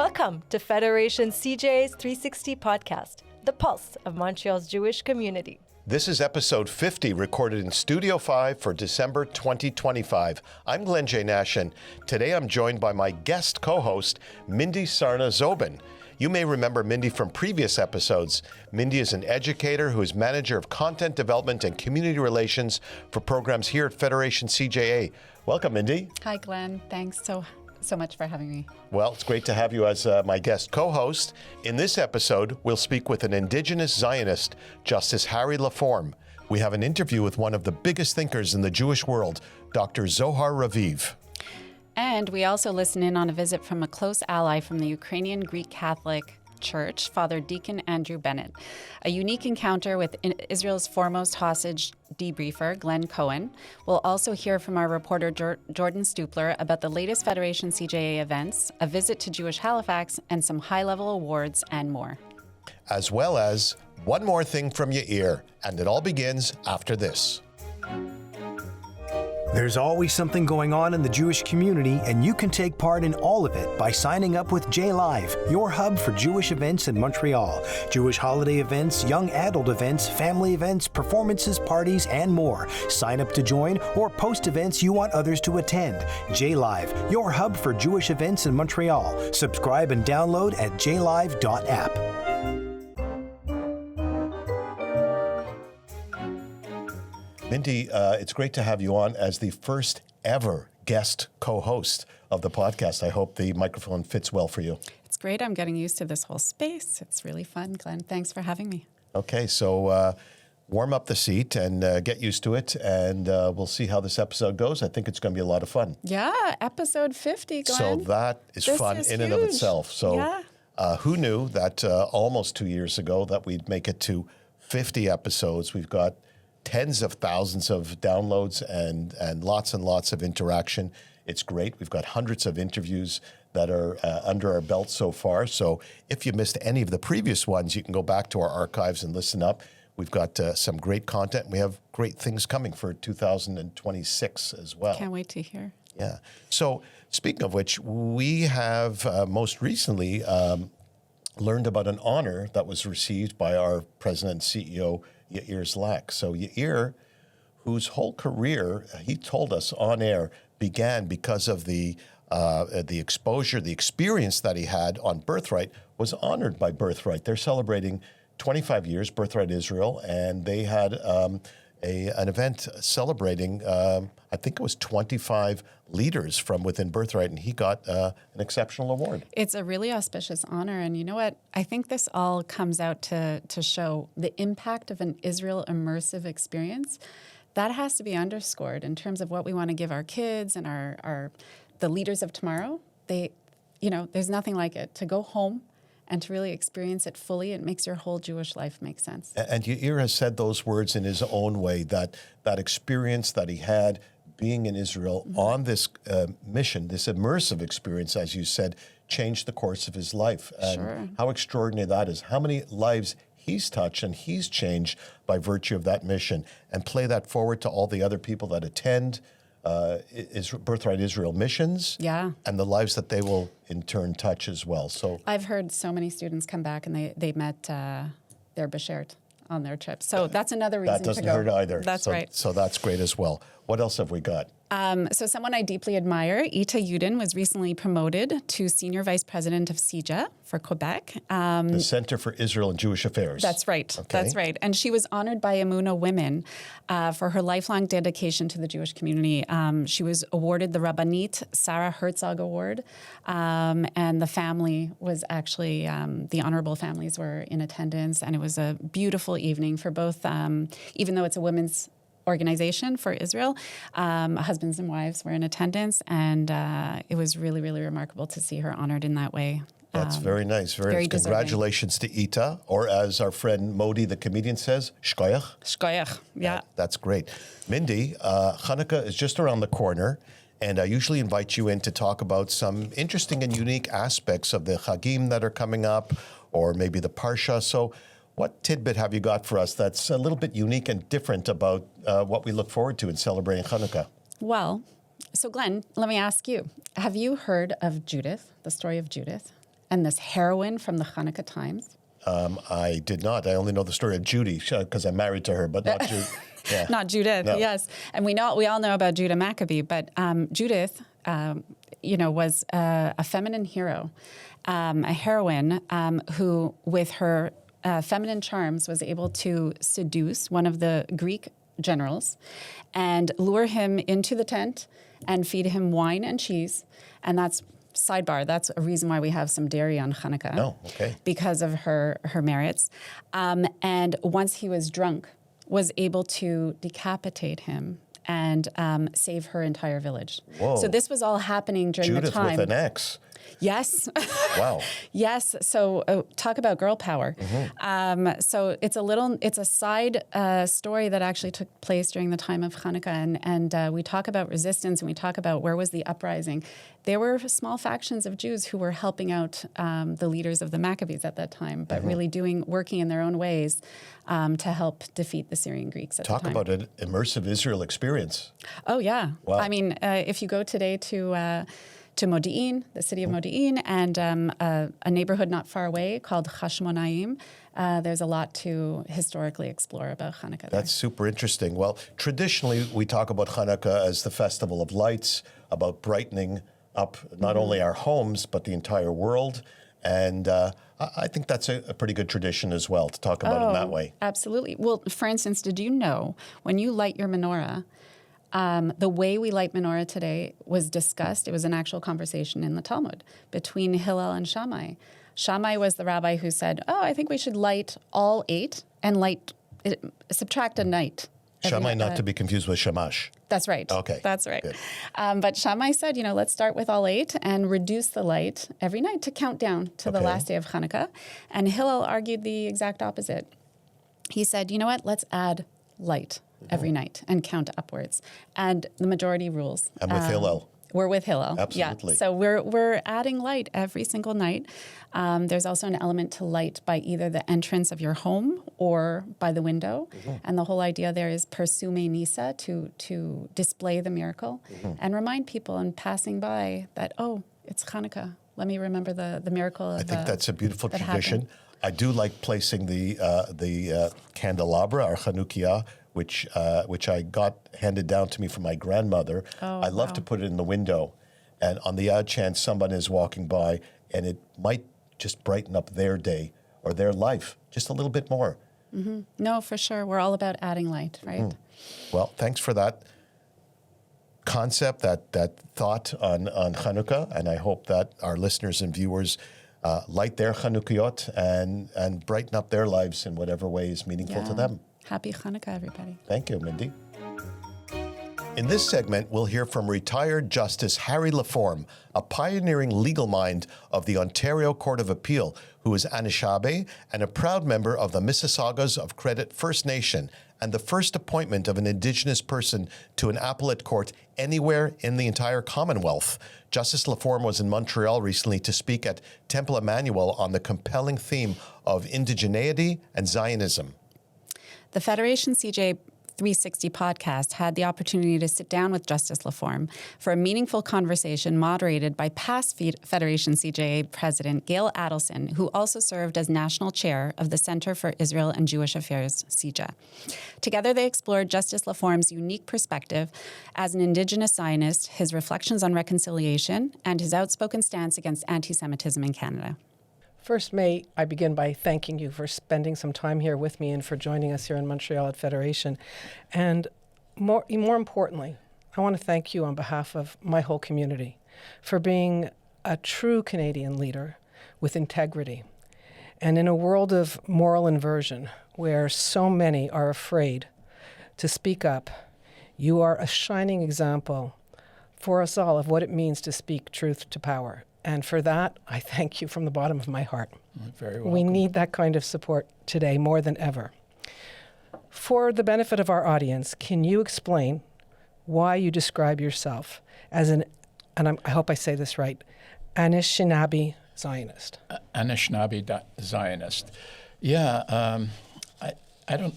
Welcome to Federation CJA's 360 podcast, the pulse of Montreal's Jewish community. This is episode 50, recorded in Studio 5 for December 2025. I'm Glenn J. Nash, and today I'm joined by my guest co-host, Mindy Sarna-Zobin. You may remember Mindy from previous episodes. Mindy is an educator who is manager of content development and community relations for programs here at Federation CJA. Welcome, Mindy. Hi, Glenn. Thanks so much for having me. Well, it's great to have you as my guest co-host. In this episode, we'll speak with an Indigenous Zionist, Justice Harry LaForme. We have an interview with one of the biggest thinkers in the Jewish world, Dr. Zohar Raviv. And we also listen in on a visit from a close ally from the Ukrainian Greek Catholic Church, Father Deacon Andrew Bennett. A unique encounter with Israel's foremost hostage debriefer, Glenn Cohen. We'll also hear from our reporter, Jordan Stoopler, about the latest Federation CJA events, a visit to Jewish Halifax, and some high-level awards and more. As well as one more thing from Yair, and it all begins after this. There's always something going on in the Jewish community, and you can take part in all of it by signing up with JLive, your hub for Jewish events in Montreal. Jewish holiday events, young adult events, family events, performances, parties, and more. Sign up to join or post events you want others to attend. JLive, your hub for Jewish events in Montreal. Subscribe and download at jlive.app. Mindy, it's great to have you on as the first ever guest co-host of the podcast. I hope the microphone fits well for you. It's great. I'm getting used to this whole space. It's really fun, Glenn. Thanks for having me. Okay, so warm up the seat and get used to it, and we'll see how this episode goes. I think it's going to be a lot of fun. Yeah, episode 50, Glenn. So that is this fun is in huge. and of itself. So yeah. Who knew that almost 2 years ago that we'd make it to 50 episodes? We've got tens of thousands of downloads and lots of interaction. It's great. We've got hundreds of interviews that are under our belt so far. So if you missed any of the previous ones, you can go back to our archives and listen up. We've got some great content. We have great things coming for 2026 as well. Can't wait to hear. Yeah. So speaking of which, we have most recently learned about an honor that was received by our president and CEO, Yair Szlak. So Yair, whose whole career, he told us on air, began because of the exposure, the experience that he had on Birthright, was honored by Birthright. They're celebrating 25 years, Birthright Israel, and they had an event celebrating, I think it was 25 leaders from within Birthright, and he got an exceptional award. It's a really auspicious honor, and you know what? I think this all comes out to show the impact of an Israel immersive experience. That has to be underscored in terms of what we want to give our kids and the leaders of tomorrow. There's nothing like it. To go home and to really experience it fully, it makes your whole Jewish life make sense. And Yair has said those words in his own way, that experience that he had being in Israel on this mission, this immersive experience, as you said, changed the course of his life. And sure. How extraordinary that is. How many lives he's touched and he's changed by virtue of that mission. And play that forward to all the other people that attend Birthright Israel missions, yeah, and the lives that they will in turn touch as well. So I've heard so many students come back and they met their beshert on their trip. So that's another reason to go. That doesn't hurt either. That's right. So that's great as well. What else have we got? So someone I deeply admire, Ita Yudin, was recently promoted to Senior Vice President of CJA for Quebec. The Center for Israel and Jewish Affairs. That's right. Okay. That's right. And she was honored by Emunah Women for her lifelong dedication to the Jewish community. She was awarded the Rabbanit Sarah Herzog Award, and the family was actually, the honorable families were in attendance, and it was a beautiful evening for both, even though it's a women's organization for Israel. Husbands and wives were in attendance, and it was really, really remarkable to see her honored in that way. That's very nice. Very nice. deserving. Congratulations to Ita, or as our friend Modi, the comedian, says, Shkoyach. Shkoyach, yeah. That's great. Mindy, Hanukkah is just around the corner, and I usually invite you in to talk about some interesting and unique aspects of the Chagim that are coming up, or maybe the Parsha. So what tidbit have you got for us that's a little bit unique and different about what we look forward to in celebrating Hanukkah? Well, so Glenn, let me ask you, have you heard of Judith, the story of Judith? and this heroine from the Hanukkah Times? I did not. I only know the story of Judy because I'm married to her, but not Judy. Yeah. Not Judith, No. yes. And we all know about Judah Maccabee, but Judith, was a feminine hero, a heroine who, with her feminine charms, was able to seduce one of the Greek generals and lure him into the tent and feed him wine and cheese. And that's sidebar. That's a reason why we have some dairy on Hanukkah. Oh, okay. Because of her merits. And once he was drunk, was able to decapitate him and save her entire village. Whoa. So this was all happening during the time. Judith with an X. Yes. Wow. Yes. So talk about girl power. Mm-hmm. So it's a side story that actually took place during the time of Hanukkah. And we talk about resistance and we talk about where was the uprising. There were small factions of Jews who were helping out the leaders of the Maccabees at that time, but really working in their own ways to help defeat the Syrian Greeks at the time. Talk about an immersive Israel experience. Oh, yeah. Wow. I mean, if you go today to Modi'in, the city of Modi'in, and a neighborhood not far away called Hashmonaim, there's a lot to historically explore about Hanukkah. That's super interesting. Well, traditionally, we talk about Hanukkah as the festival of lights, about brightening up not only our homes, but the entire world. And I think that's a pretty good tradition as well, to talk about it in that way. Absolutely. Well, for instance, did you know when you light your menorah, the way we light menorah today was discussed. It was an actual conversation in the Talmud between Hillel and Shammai. Shammai was the rabbi who said, I think we should light all 8 and subtract a night. Shammai, not to be confused with Shamash. That's right. Okay. That's right. Good. But Shammai said, let's start with all 8 and reduce the light every night to count down to the last day of Hanukkah. And Hillel argued the exact opposite. He said, you know what, let's add light every night and count upwards. And the majority rules. I'm with Hillel. We're with Hillel. Absolutely. Yeah. So we're adding light every single night. There's also an element to light by either the entrance of your home or by the window. And the whole idea there is persume nisa, to display the miracle and remind people in passing by that, it's Hanukkah. Let me remember the miracle. I think that's a beautiful tradition. Happened. I do like placing the candelabra, our Chanukiah, which I got handed down to me from my grandmother. I love to put it in the window, and on the odd chance someone is walking by, and it might just brighten up their day or their life just a little bit more. No, for sure. We're all about adding light, right? Well, thanks for that concept, that thought on Chanukah, and I hope that our listeners and viewers light their Chanukiot and brighten up their lives in whatever way is meaningful to them. Happy Hanukkah, everybody. Thank you, Mindy. In this segment, we'll hear from retired Justice Harry LaForme, a pioneering legal mind of the Ontario Court of Appeal, who is Anishinaabe and a proud member of the Mississaugas of Credit First Nation, and the first appointment of an Indigenous person to an appellate court anywhere in the entire Commonwealth. Justice LaForme was in Montreal recently to speak at Temple Emmanuel on the compelling theme of indigeneity and Zionism. The Federation CJ 360 podcast had the opportunity to sit down with Justice LaForme for a meaningful conversation moderated by past Federation CJA President Gail Adelson, who also served as national chair of the Center for Israel and Jewish Affairs, CJA. Together, they explored Justice LaForme's unique perspective as an Indigenous Zionist, his reflections on reconciliation, and his outspoken stance against anti-Semitism in Canada. First, may I begin by thanking you for spending some time here with me and for joining us here in Montreal at Federation. And more importantly, I want to thank you on behalf of my whole community for being a true Canadian leader with integrity. And in a world of moral inversion, where so many are afraid to speak up, you are a shining example for us all of what it means to speak truth to power. And for that, I thank you from the bottom of my heart. Very welcome. We need that kind of support today more than ever. For the benefit of our audience, can you explain why you describe yourself as I hope I say this right, Anishinaabe Zionist? Anishinaabe Zionist. Yeah, I don't.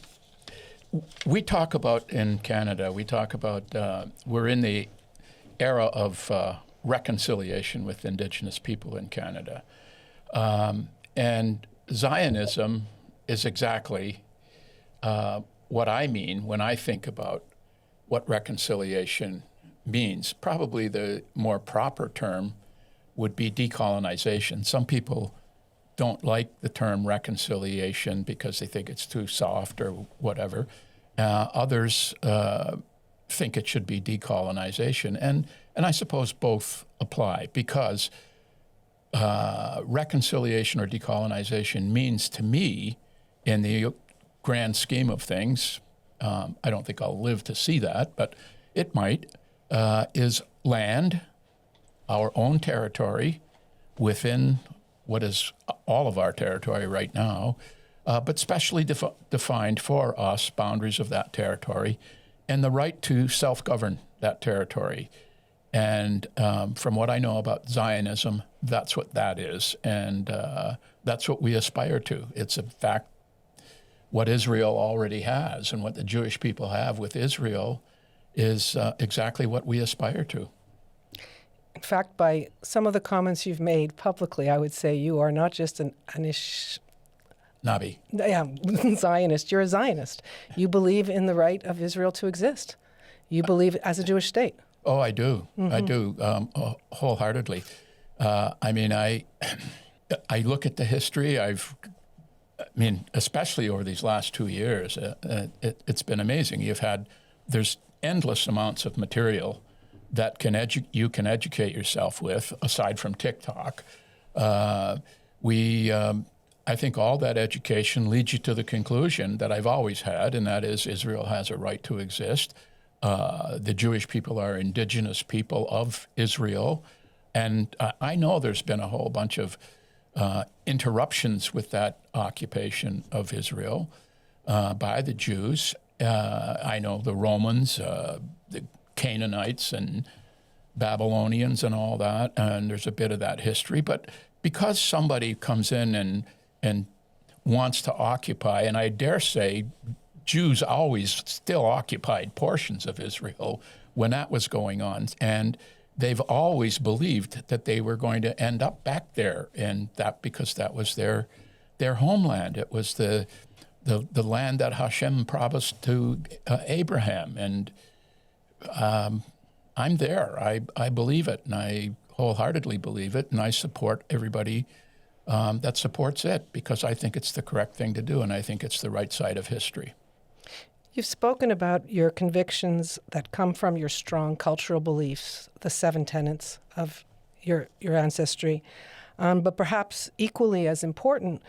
We talk about in Canada. We talk about we're in the era of reconciliation with Indigenous people in Canada. And Zionism is exactly what I mean when I think about what reconciliation means. Probably the more proper term would be decolonization. Some people don't like the term reconciliation because they think it's too soft or whatever. Others think it should be decolonization. And I suppose both apply, because reconciliation or decolonization means to me, in the grand scheme of things, I don't think I'll live to see that, but it might, is land, our own territory within what is all of our territory right now, but specially defined for us boundaries of that territory, and the right to self-govern that territory. And from what I know about Zionism, that's what that is, and that's what we aspire to. It's in fact what Israel already has, and what the Jewish people have with Israel is exactly what we aspire to. In fact, by some of the comments you've made publicly, I would say you are not just Nabi. Zionist. You're a Zionist. You believe in the right of Israel to exist. You believe it as a Jewish state. Oh, I do. Mm-hmm. I do, wholeheartedly. I look at the history. Especially over these last 2 years, it's been amazing. There's endless amounts of material that you can educate yourself with, aside from TikTok. I think all that education leads you to the conclusion that I've always had, and that is Israel has a right to exist. The Jewish people are indigenous people of Israel. And I know there's been a whole bunch of interruptions with that occupation of Israel by the Jews. I know the Romans, the Canaanites and Babylonians and all that, and there's a bit of that history. But because somebody comes in and wants to occupy, and I dare say Jews always still occupied portions of Israel when that was going on, and they've always believed that they were going to end up back there, and that because that was their homeland. It was the land that Hashem promised to Abraham, and I'm there. I believe it, and I wholeheartedly believe it, and I support everybody that supports it, because I think it's the correct thing to do, and I think it's the right side of history. You've spoken about your convictions that come from your strong cultural beliefs, the 7 tenets of your ancestry, but perhaps equally as important,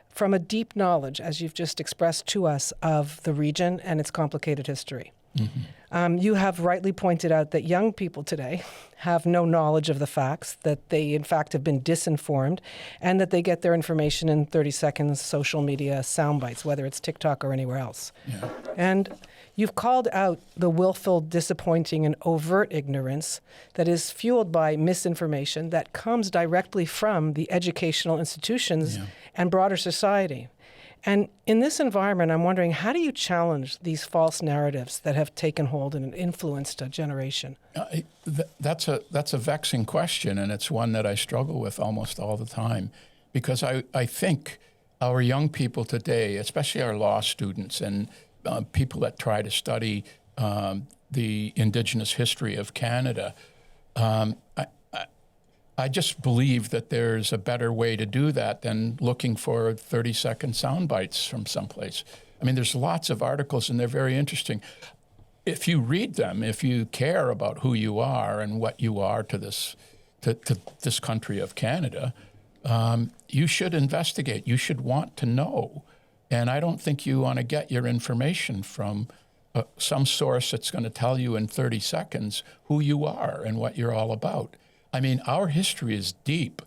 from a deep knowledge, as you've just expressed to us, of the region and its complicated history. Mm-hmm. You have rightly pointed out that young people today have no knowledge of the facts, that they in fact have been disinformed, and that they get their information in 30 seconds social media sound bites, whether it's TikTok or anywhere else. Yeah. And you've called out the willful, disappointing, and overt ignorance that is fueled by misinformation that comes directly from the educational institutions and broader society. And in this environment, I'm wondering, how do you challenge these false narratives that have taken hold and influenced a generation? That's a vexing question, and it's one that I struggle with almost all the time, because I think our young people today, especially our law students and people that try to study the Indigenous history of Canada, I just believe that there's a better way to do that than looking for 30-second sound bites from someplace. I mean, there's lots of articles, and they're very interesting. If you read them, if you care about who you are and what you are to this country of Canada, you should investigate. You should want to know. And I don't think you want to get your information from some source that's going to tell you in 30 seconds who you are and what you're all about. I mean, our history is deep,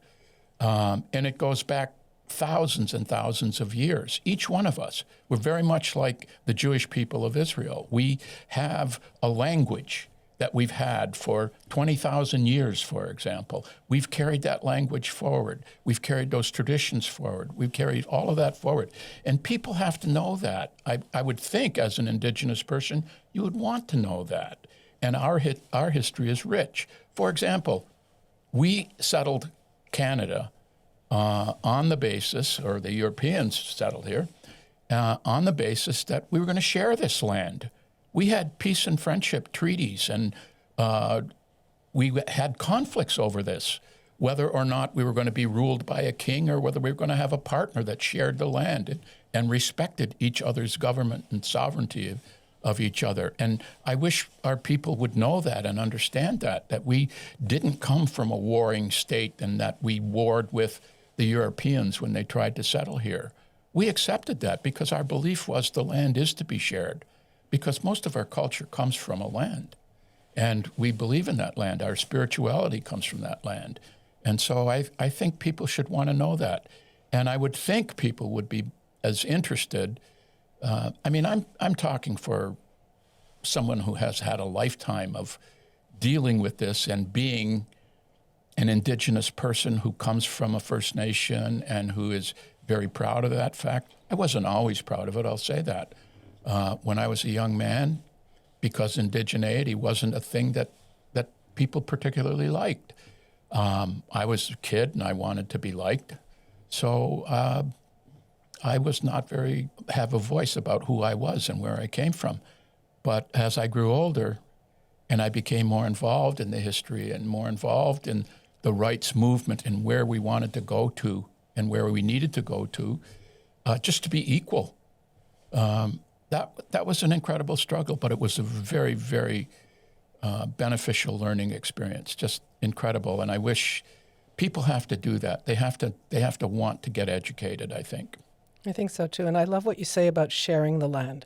and it goes back thousands and thousands of years. Each one of us, we're very much like the Jewish people of Israel. We have a language that we've had for 20,000 years, for example. We've carried that language forward. We've carried those traditions forward. We've carried all of that forward. And people have to know that. I would think, as an Indigenous person, you would want to know that. And our history is rich. For example, we settled Canada on the basis, or the Europeans settled here, on the basis that we were going to share this land. We had peace and friendship treaties, and we had conflicts over this, whether or not we were going to be ruled by a king or whether we were going to have a partner that shared the land and respected each other's government and sovereignty of each other. And I wish our people would know that and understand that we didn't come from a warring state and that we warred with the Europeans when they tried to settle here. We accepted that because our belief was the land is to be shared, because most of our culture comes from a land. And we believe in that land. Our spirituality comes from that land. And so I think people should want to know that. And I would think people would be as interested. I'm talking for someone who has had a lifetime of dealing with this and being an Indigenous person who comes from a First Nation and who is very proud of that fact. I wasn't always proud of it, I'll say that. When I was a young man, because indigeneity wasn't a thing that people particularly liked. I was a kid and I wanted to be liked. So I was not have a voice about who I was and where I came from. But as I grew older and I became more involved in the history and more involved in the rights movement and where we wanted to go to and where we needed to go to, just to be equal, that was an incredible struggle, but it was a very, very beneficial learning experience, just incredible. And I wish people have to do that. They have to want to get educated, I think. I think so too. And I love what you say about sharing the land.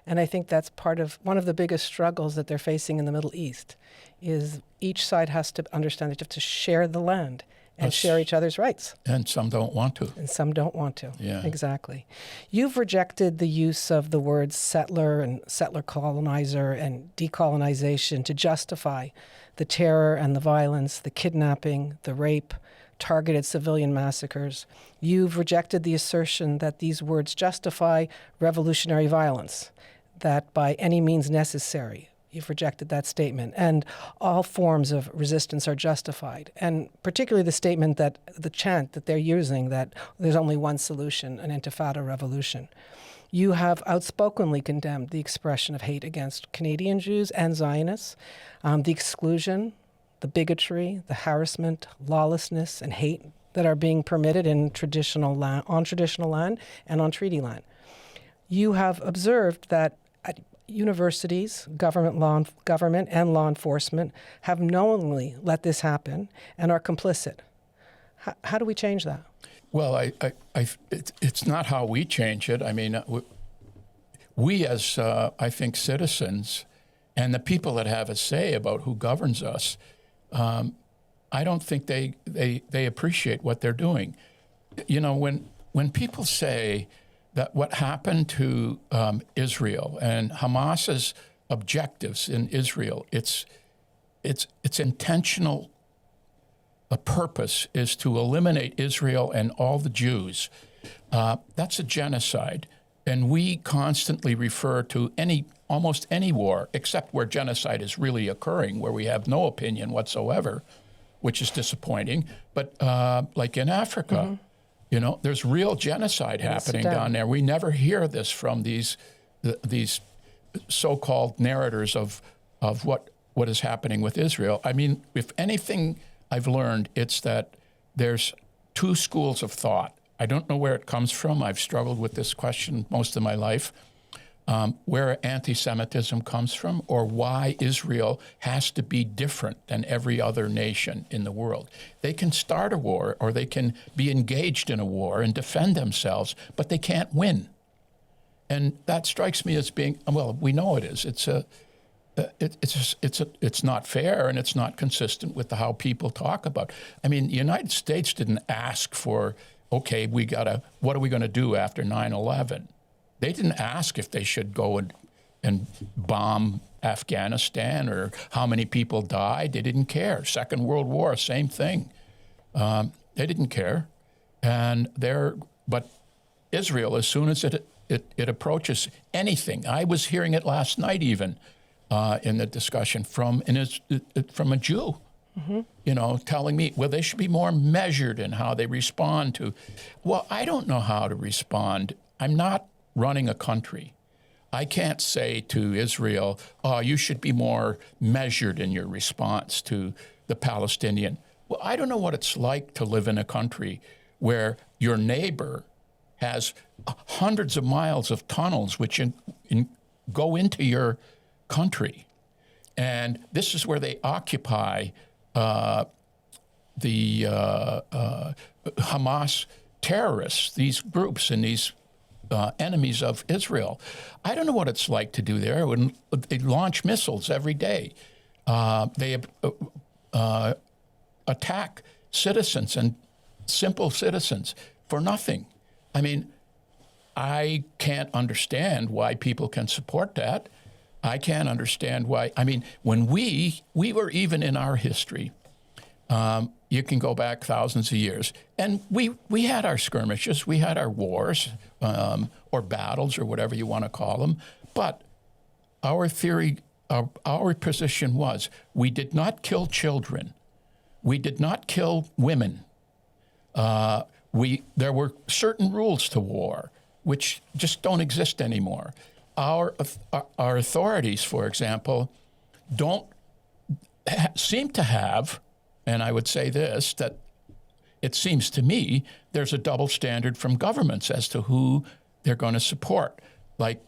And I think that's part of one of the biggest struggles that they're facing in the Middle East is each side has to understand that you have to share the land and share each other's rights. And some don't want to. And some don't want to. Yeah. Exactly. You've rejected the use of the words settler and settler colonizer and decolonization to justify the terror and the violence, the kidnapping, the rape, targeted civilian massacres. You've rejected the assertion that these words justify revolutionary violence, that by any means necessary. You've rejected that statement. And all forms of resistance are justified. And particularly the statement that the chant that they're using, that there's only one solution, an intifada revolution. You have outspokenly condemned the expression of hate against Canadian Jews and Zionists, the exclusion, the bigotry, the harassment, lawlessness, and hate that are being permitted in traditional land, on traditional land and on treaty land. You have observed that at universities, government and law enforcement have knowingly let this happen and are complicit. How do we change that? Well, it's not how we change it. I mean, we as, I think, citizens and the people that have a say about who governs us, I don't think they appreciate what they're doing. You know, when people say that what happened to Israel and Hamas's objectives in Israel, its intentional purpose is to eliminate Israel and all the Jews. That's a genocide. And we constantly refer to almost any war, except where genocide is really occurring, where we have no opinion whatsoever, which is disappointing. But like in Africa, you know, there's real genocide happening down there. We never hear this from these so-called narrators of what is happening with Israel. I mean, if anything I've learned, it's that there's two schools of thought. I don't know where it comes from. I've struggled with this question most of my life, where anti-Semitism comes from or why Israel has to be different than every other nation in the world. They can start a war or they can be engaged in a war and defend themselves, but they can't win. And that strikes me as being, well, we know it is. It's not fair and it's not consistent with how people talk about. I mean, the United States didn't ask for, okay, what are we going to do after 9/11? They didn't ask if they should go and bomb Afghanistan or how many people died. They didn't care. Second World War, same thing. They didn't care. But Israel, as soon as it approaches anything, I was hearing it last night even in the discussion from a Jew. You know, telling me, well, they should be more measured in how they respond to. Well, I don't know how to respond. I'm not running a country. I can't say to Israel, oh, you should be more measured in your response to the Palestinian. Well, I don't know what it's like to live in a country where your neighbor has hundreds of miles of tunnels which go into your country. And this is where they occupy the Hamas terrorists, these groups and these enemies of Israel. I don't know what it's like to do there. When they launch missiles every day. They attack citizens and simple citizens for nothing. I mean, I can't understand why people can support that. I can't understand why. I mean, when we were even in our history, you can go back thousands of years, and we had our skirmishes, we had our wars, or battles, or whatever you want to call them. But our theory, our position was, we did not kill children, we did not kill women. There were certain rules to war which just don't exist anymore. Our authorities, for example, don't seem to have, and I would say this, that it seems to me there's a double standard from governments as to who they're going to support. Like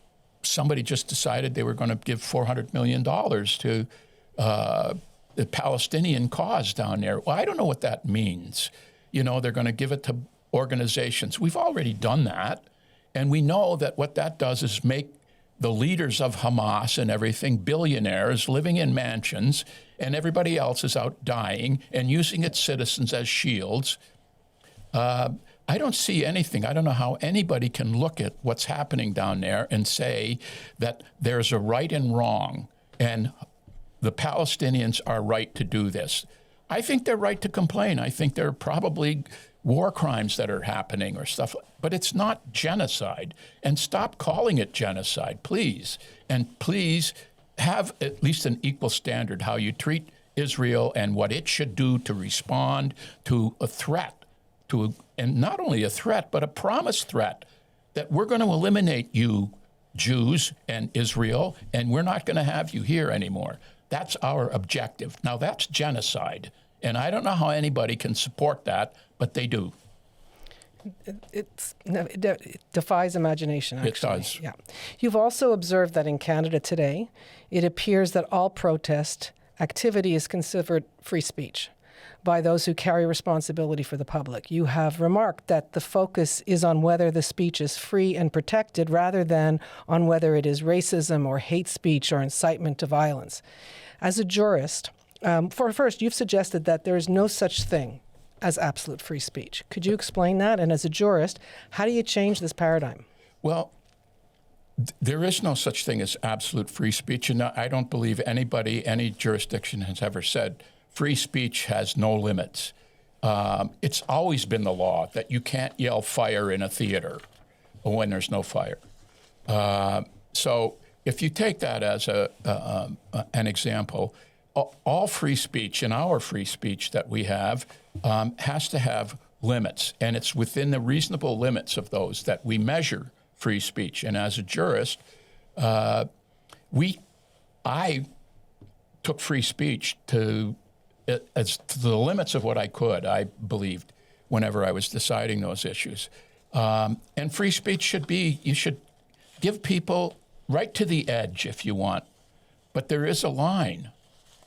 somebody just decided they were going to give $400 million to the Palestinian cause down there. Well, I don't know what that means. You know, they're going to give it to organizations. We've already done that. And we know that what that does is make the leaders of Hamas and everything billionaires living in mansions, and everybody else is out dying and using its citizens as shields. I don't see anything. I don't know how anybody can look at what's happening down there and say that there's a right and wrong, and the Palestinians are right to do this. I think they're right to complain. I think there are probably war crimes that are happening or stuff, but it's not genocide. And stop calling it genocide, please. And please have at least an equal standard how you treat Israel and what it should do to respond to a threat, and not only a threat, but a promised threat that we're going to eliminate you, Jews and Israel, and we're not going to have you here anymore. That's our objective. Now, that's genocide. And I don't know how anybody can support that, but they do. It defies imagination, actually. It does. Yeah. You've also observed that in Canada today, it appears that all protest activity is considered free speech by those who carry responsibility for the public. You have remarked that the focus is on whether the speech is free and protected rather than on whether it is racism or hate speech or incitement to violence. As a jurist, first, you've suggested that there is no such thing as absolute free speech. Could you explain that? And as a jurist, how do you change this paradigm? Well, there is no such thing as absolute free speech, and I don't believe anybody, any jurisdiction has ever said free speech has no limits. It's always been the law that you can't yell fire in a theater when there's no fire. So if you take that as an example, all free speech and our free speech that we have has to have limits, and it's within the reasonable limits of those that we measure free speech. And as a jurist, I took free speech to the limits of what I could, I believed, whenever I was deciding those issues. And free speech should be, you should give people right to the edge if you want, but there is a line.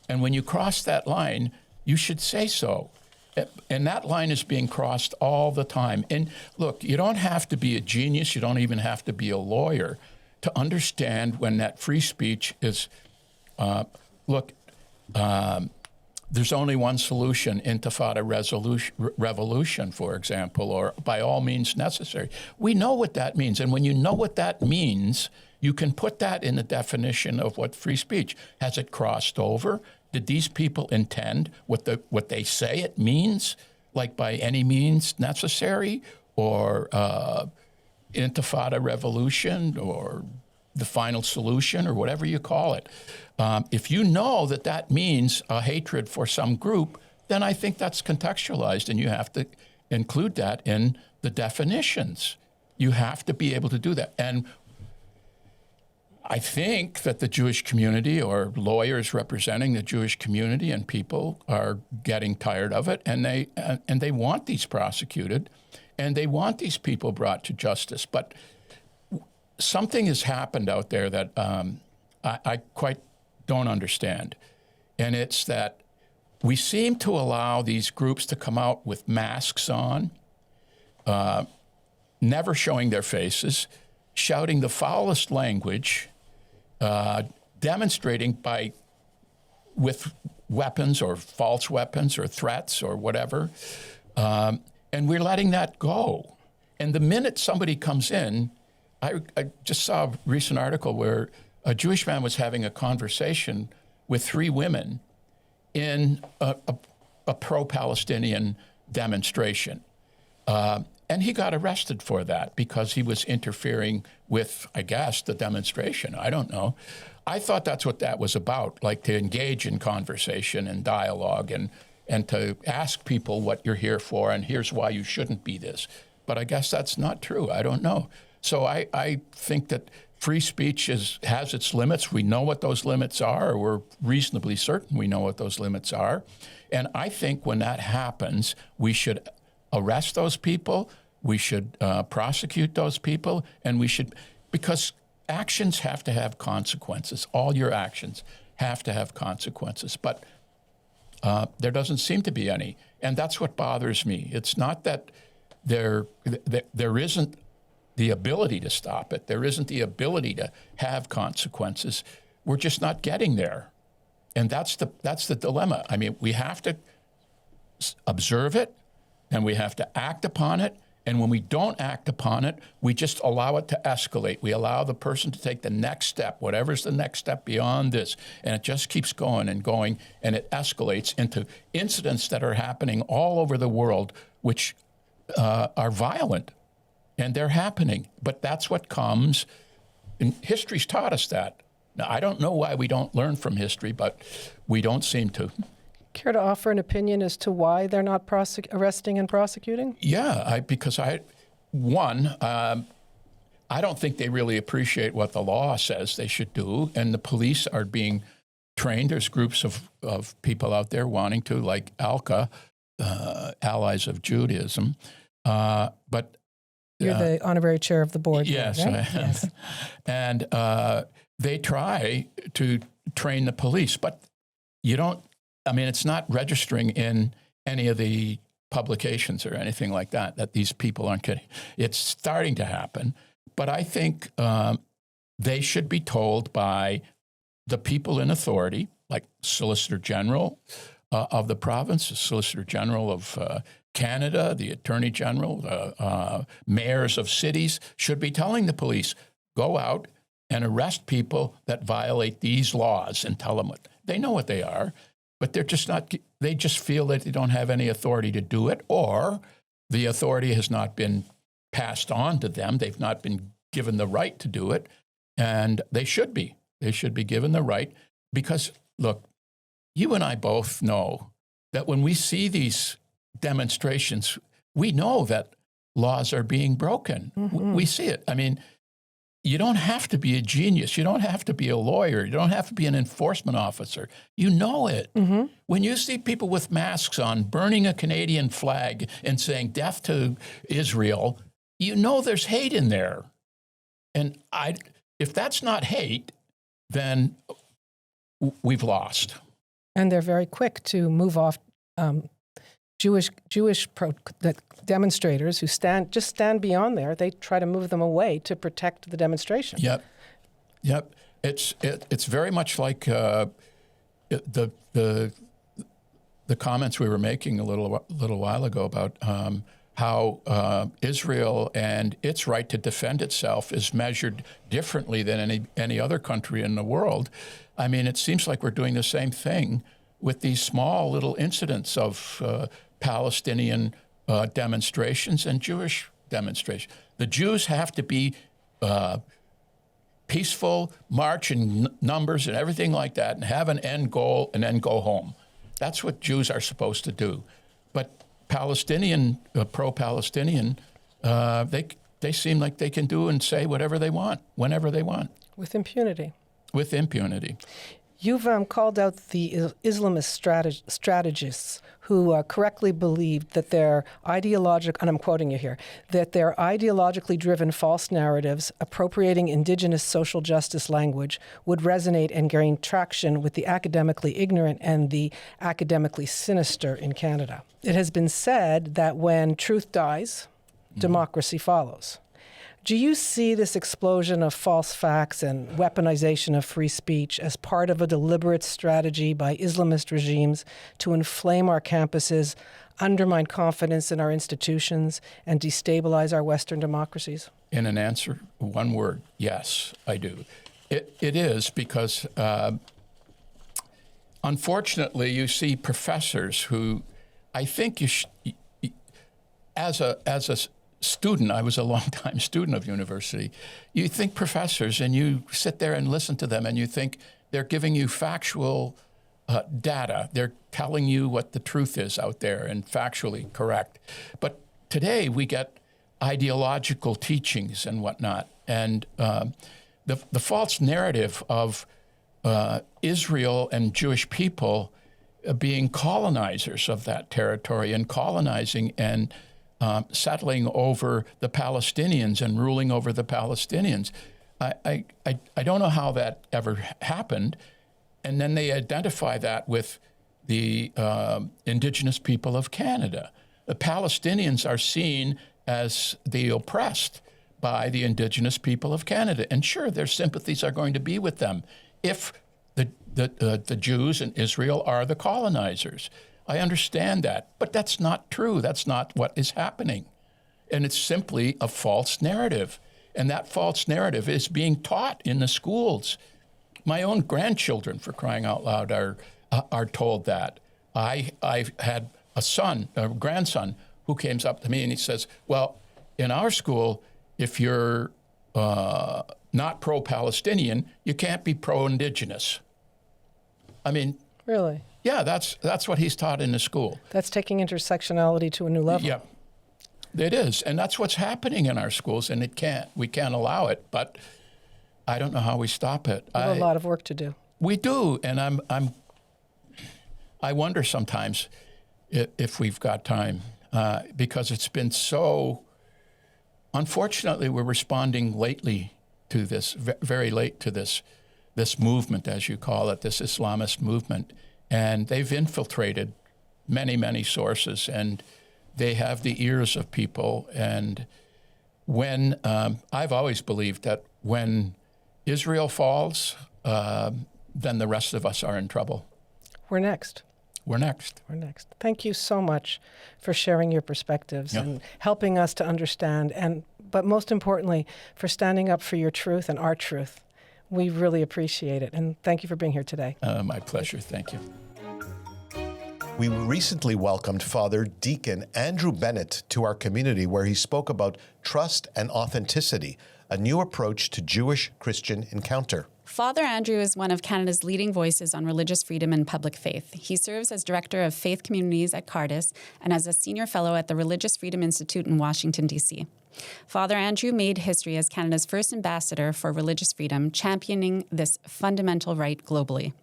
And when you cross that line, you should say so. And that line is being crossed all the time. And look, you don't have to be a genius. You don't even have to be a lawyer to understand when that free speech is, there's only one solution, intifada revolution, for example, or by all means necessary. We know what that means. And when you know what that means, you can put that in the definition of what free speech. Has it crossed over? Did these people intend what they say it means, like by any means necessary, or intifada revolution, or the final solution or whatever you call it. If you know that that means a hatred for some group, then I think that's contextualized, and you have to include that in the definitions. You have to be able to do that. And I think that the Jewish community, or lawyers representing the Jewish community and people, are getting tired of it, and they want these prosecuted, and they want these people brought to justice. But something has happened out there that I quite don't understand, and it's that we seem to allow these groups to come out with masks on, never showing their faces, shouting the foulest language, demonstrating with weapons or false weapons or threats or whatever, and we're letting that go. And the minute somebody comes in, I just saw a recent article where a Jewish man was having a conversation with 3 women in a pro-Palestinian demonstration. And he got arrested for that because he was interfering with, I guess, the demonstration. I don't know. I thought that's what that was about, like to engage in conversation and dialogue and to ask people what you're here for and here's why you shouldn't be this. But I guess that's not true. I don't know. So I think that free speech has its limits. We know what those limits are, or we're reasonably certain we know what those limits are. And I think when that happens, we should arrest those people, we should prosecute those people, and we should, because actions have to have consequences. All your actions have to have consequences, but there doesn't seem to be any. And that's what bothers me. It's not that there isn't the ability to stop it. There isn't the ability to have consequences. We're just not getting there. And that's the dilemma. I mean, we have to observe it, and we have to act upon it. And when we don't act upon it, we just allow it to escalate. We allow the person to take the next step, whatever's the next step beyond this. And it just keeps going, and it escalates into incidents that are happening all over the world, which are violent. And they're happening. But that's what comes, and history's taught us that. Now, I don't know why we don't learn from history, but we don't seem to. Care to offer an opinion as to why they're not arresting and prosecuting? Yeah, because I don't think they really appreciate what the law says they should do, and the police are being trained. There's groups of people out there wanting to, like ALCA, Allies of Judaism, but you're the honorary chair of the board. Yes, there, right? Yes. And they try to train the police, but you don't. I mean, it's not registering in any of the publications or anything like that, that these people aren't getting. It's starting to happen. But I think they should be told by the people in authority, like Solicitor General of the province, the Solicitor General of Canada, the Attorney General, mayors of cities should be telling the police, go out and arrest people that violate these laws and tell them what. They know what they are. But they're just not, they just feel that they don't have any authority to do it, or the authority has not been passed on to them. They've not been given the right to do it. And they should be. They should be given the right. Because, look, you and I both know that when we see these demonstrations, we know that laws are being broken. Mm-hmm. We see it. I mean, you don't have to be a genius. You don't have to be a lawyer. You don't have to be an enforcement officer. You know it. Mm-hmm. When you see people with masks on burning a Canadian flag and saying death to Israel, you know there's hate in there. And if that's not hate, then we've lost. And they're very quick to move off Jewish demonstrators who stand beyond there. They try to move them away to protect the demonstration. Yep. It's very much like the comments we were making a little while ago about how Israel and its right to defend itself is measured differently than any other country in the world. I mean, it seems like we're doing the same thing with these small little incidents of Palestinian demonstrations and Jewish demonstrations. The Jews have to be peaceful march in numbers and everything like that, and have an end goal and then go home. That's what Jews are supposed to do. But Palestinian, pro-Palestinian, they seem like they can do and say whatever they want, whenever they want. With impunity. With impunity. You've called out the Islamist strategists who correctly believed that their ideological, and I'm quoting you here, that their ideologically driven false narratives appropriating indigenous social justice language would resonate and gain traction with the academically ignorant and the academically sinister in Canada. It has been said that when truth dies, democracy follows. Do you see this explosion of false facts and weaponization of free speech as part of a deliberate strategy by Islamist regimes to inflame our campuses, undermine confidence in our institutions, and destabilize our Western democracies? In an answer, one word, yes, I do. It is because, unfortunately, you see professors who, I think as a student, I was a long-time student of university, you think professors and you sit there and listen to them and you think they're giving you factual data. They're telling you what the truth is out there and factually correct. But today we get ideological teachings and whatnot. And the false narrative of Israel and Jewish people being colonizers of that territory and colonizing and settling over the Palestinians and ruling over the Palestinians. I don't know how that ever happened. And then they identify that with the Indigenous people of Canada. The Palestinians are seen as the oppressed by the Indigenous people of Canada. And sure, their sympathies are going to be with them if the Jews in Israel are the colonizers. I understand that, but that's not true. That's not what is happening. And it's simply a false narrative. And that false narrative is being taught in the schools. My own grandchildren, for crying out loud, are told that. I've had a grandson, who came up to me and he says, well, in our school, if you're not pro-Palestinian, you can't be pro-Indigenous. I mean... Really? Yeah, that's what he's taught in the school. That's taking intersectionality to a new level. Yeah, it is. And that's what's happening in our schools, and we can't allow it, but I don't know how we stop it. We have a lot of work to do. We do, and I wonder sometimes if we've got time, because it's been so, unfortunately, we're responding lately to this, very late to this movement, as you call it, this Islamist movement. And they've infiltrated many, many sources, and they have the ears of people. And when I've always believed that when Israel falls, then the rest of us are in trouble. We're next. We're next. We're next. Thank you so much for sharing your perspectives and helping us to understand, but most importantly, for standing up for your truth and our truth. We really appreciate it, and thank you for being here today. My pleasure. Thank you. We recently welcomed Father Deacon Andrew Bennett to our community, where he spoke about trust and authenticity, a new approach to Jewish-Christian encounter. Father Andrew is one of Canada's leading voices on religious freedom and public faith. He serves as Director of Faith Communities at Cardis and as a Senior Fellow at the Religious Freedom Institute in Washington, D.C. Father Andrew made history as Canada's first ambassador for religious freedom, championing this fundamental right globally.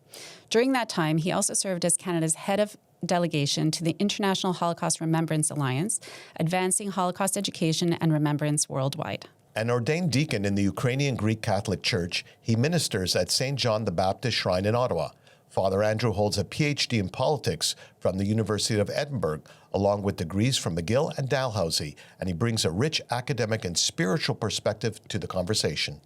During that time, he also served as Canada's head of delegation to the International Holocaust Remembrance Alliance, advancing Holocaust education and remembrance worldwide. An ordained deacon in the Ukrainian Greek Catholic Church, he ministers at St. John the Baptist Shrine in Ottawa. Father Andrew holds a PhD in politics from the University of Edinburgh, along with degrees from McGill and Dalhousie, and he brings a rich academic and spiritual perspective to the conversation.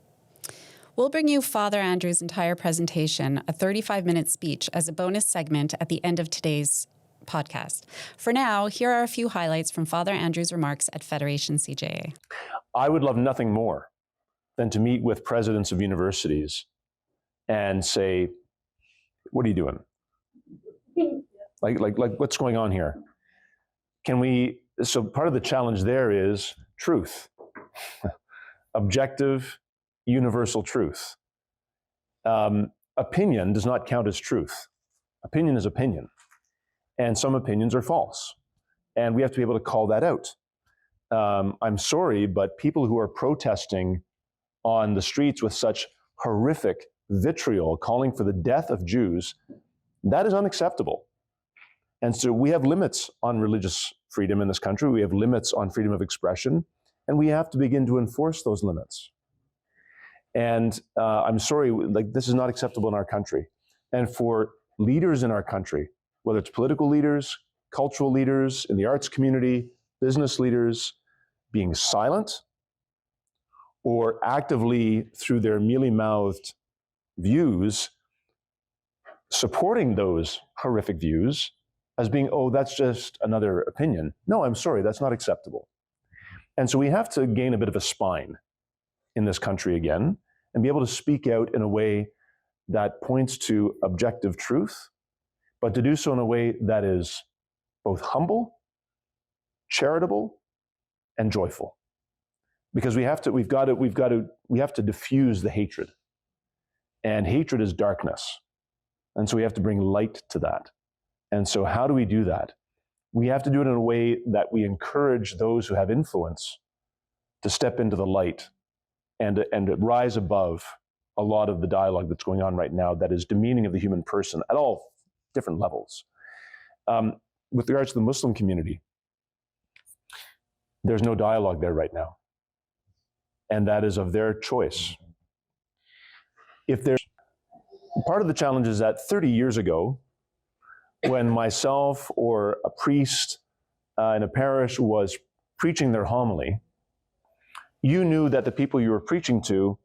We'll bring you Father Andrew's entire presentation, a 35-minute speech, as a bonus segment at the end of today's podcast. For now, here are a few highlights from Father Andrew's remarks at Federation CJA. I would love nothing more than to meet with presidents of universities and say, what are you doing? Like what's going on here? So part of the challenge there is truth, objective, universal truth. Opinion does not count as truth. Opinion is opinion. And some opinions are false. And we have to be able to call that out. I'm sorry, but people who are protesting on the streets with such horrific vitriol, calling for the death of Jews, that is unacceptable. And so we have limits on religious freedom in this country. We have limits on freedom of expression, and we have to begin to enforce those limits. And I'm sorry, like, this is not acceptable in our country. And for leaders in our country, whether it's political leaders, cultural leaders, in the arts community, business leaders, being silent or actively, through their mealy-mouthed views, supporting those horrific views as being, oh, that's just another opinion. No, I'm sorry, that's not acceptable. And so we have to gain a bit of a spine in this country again and be able to speak out in a way that points to objective truth, but to do so in a way that is both humble, charitable, and joyful. Because we have to diffuse the hatred. And hatred is darkness. And so we have to bring light to that. And so how do we do that? We have to do it in a way that we encourage those who have influence to step into the light and to rise above a lot of the dialogue that's going on right now that is demeaning of the human person at all different levels. With regards to the Muslim community, there's no dialogue there right now. And that is of their choice. Part of the challenge is that 30 years ago, when myself or a priest in a parish was preaching their homily, you knew that the people you were preaching to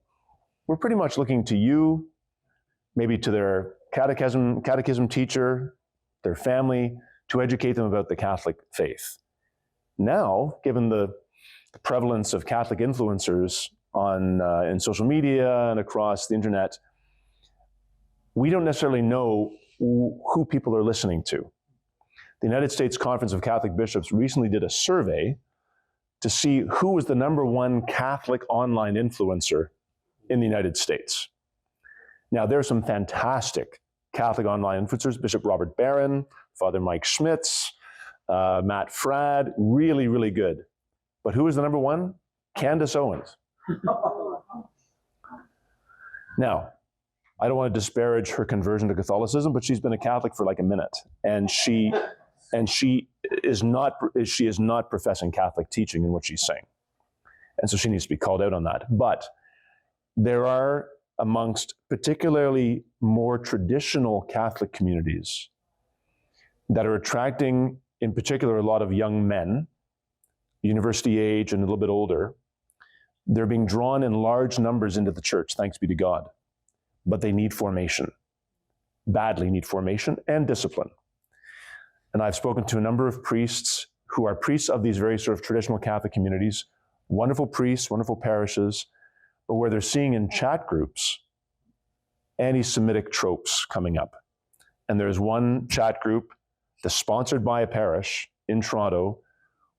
were pretty much looking to you, maybe to their catechism teacher, their family, to educate them about the Catholic faith. Now, given the prevalence of Catholic influencers in social media and across the internet, we don't necessarily know who people are listening to. The United States Conference of Catholic Bishops recently did a survey to see who was the #1 Catholic online influencer in the United States. Now, there are some fantastic Catholic online influencers, Bishop Robert Barron, Father Mike Schmitz, Matt Fradd, really, really good. But who is the #1? Candace Owens. Now, I don't want to disparage her conversion to Catholicism, but she's been a Catholic for like a minute, and she is not professing Catholic teaching in what she's saying, and so she needs to be called out on that. But there are, amongst particularly more traditional Catholic communities, that are attracting, in particular, a lot of young men, university age and a little bit older. They're being drawn in large numbers into the church, thanks be to God. But they need formation, badly need formation and discipline. And I've spoken to a number of priests who are priests of these very sort of traditional Catholic communities, wonderful priests, wonderful parishes, but where they're seeing in chat groups anti-Semitic tropes coming up. And there's one chat group that's sponsored by a parish in Toronto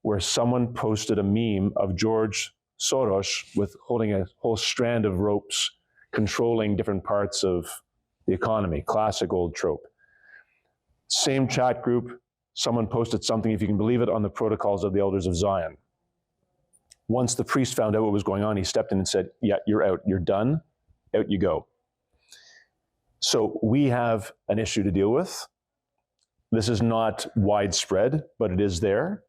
where someone posted a meme of George Soros with holding a whole strand of ropes controlling different parts of the economy, classic old trope. Same chat group, someone posted something, if you can believe it, on the protocols of the Elders of Zion. Once the priest found out what was going on, he stepped in and said, yeah, you're out, you're done, out you go. So we have an issue to deal with. This is not widespread, but it is there.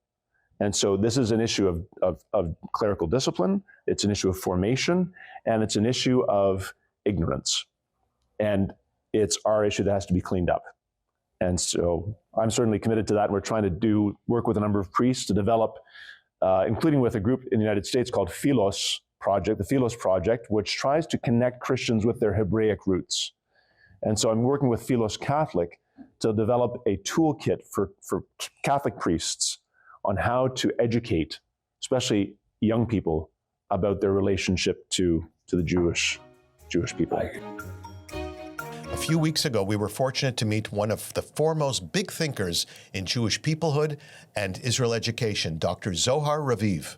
And so this is an issue of clerical discipline, it's an issue of formation, and it's an issue of ignorance. And it's our issue that has to be cleaned up. And so I'm certainly committed to that. And we're trying to work with a number of priests to develop, including with a group in the United States called Philos Project, the Philos Project, which tries to connect Christians with their Hebraic roots. And so I'm working with Philos Catholic to develop a toolkit for Catholic priests on how to educate, especially young people, about their relationship to the Jewish people. A few weeks ago, we were fortunate to meet one of the foremost big thinkers in Jewish peoplehood and Israel education, Dr. Zohar Raviv.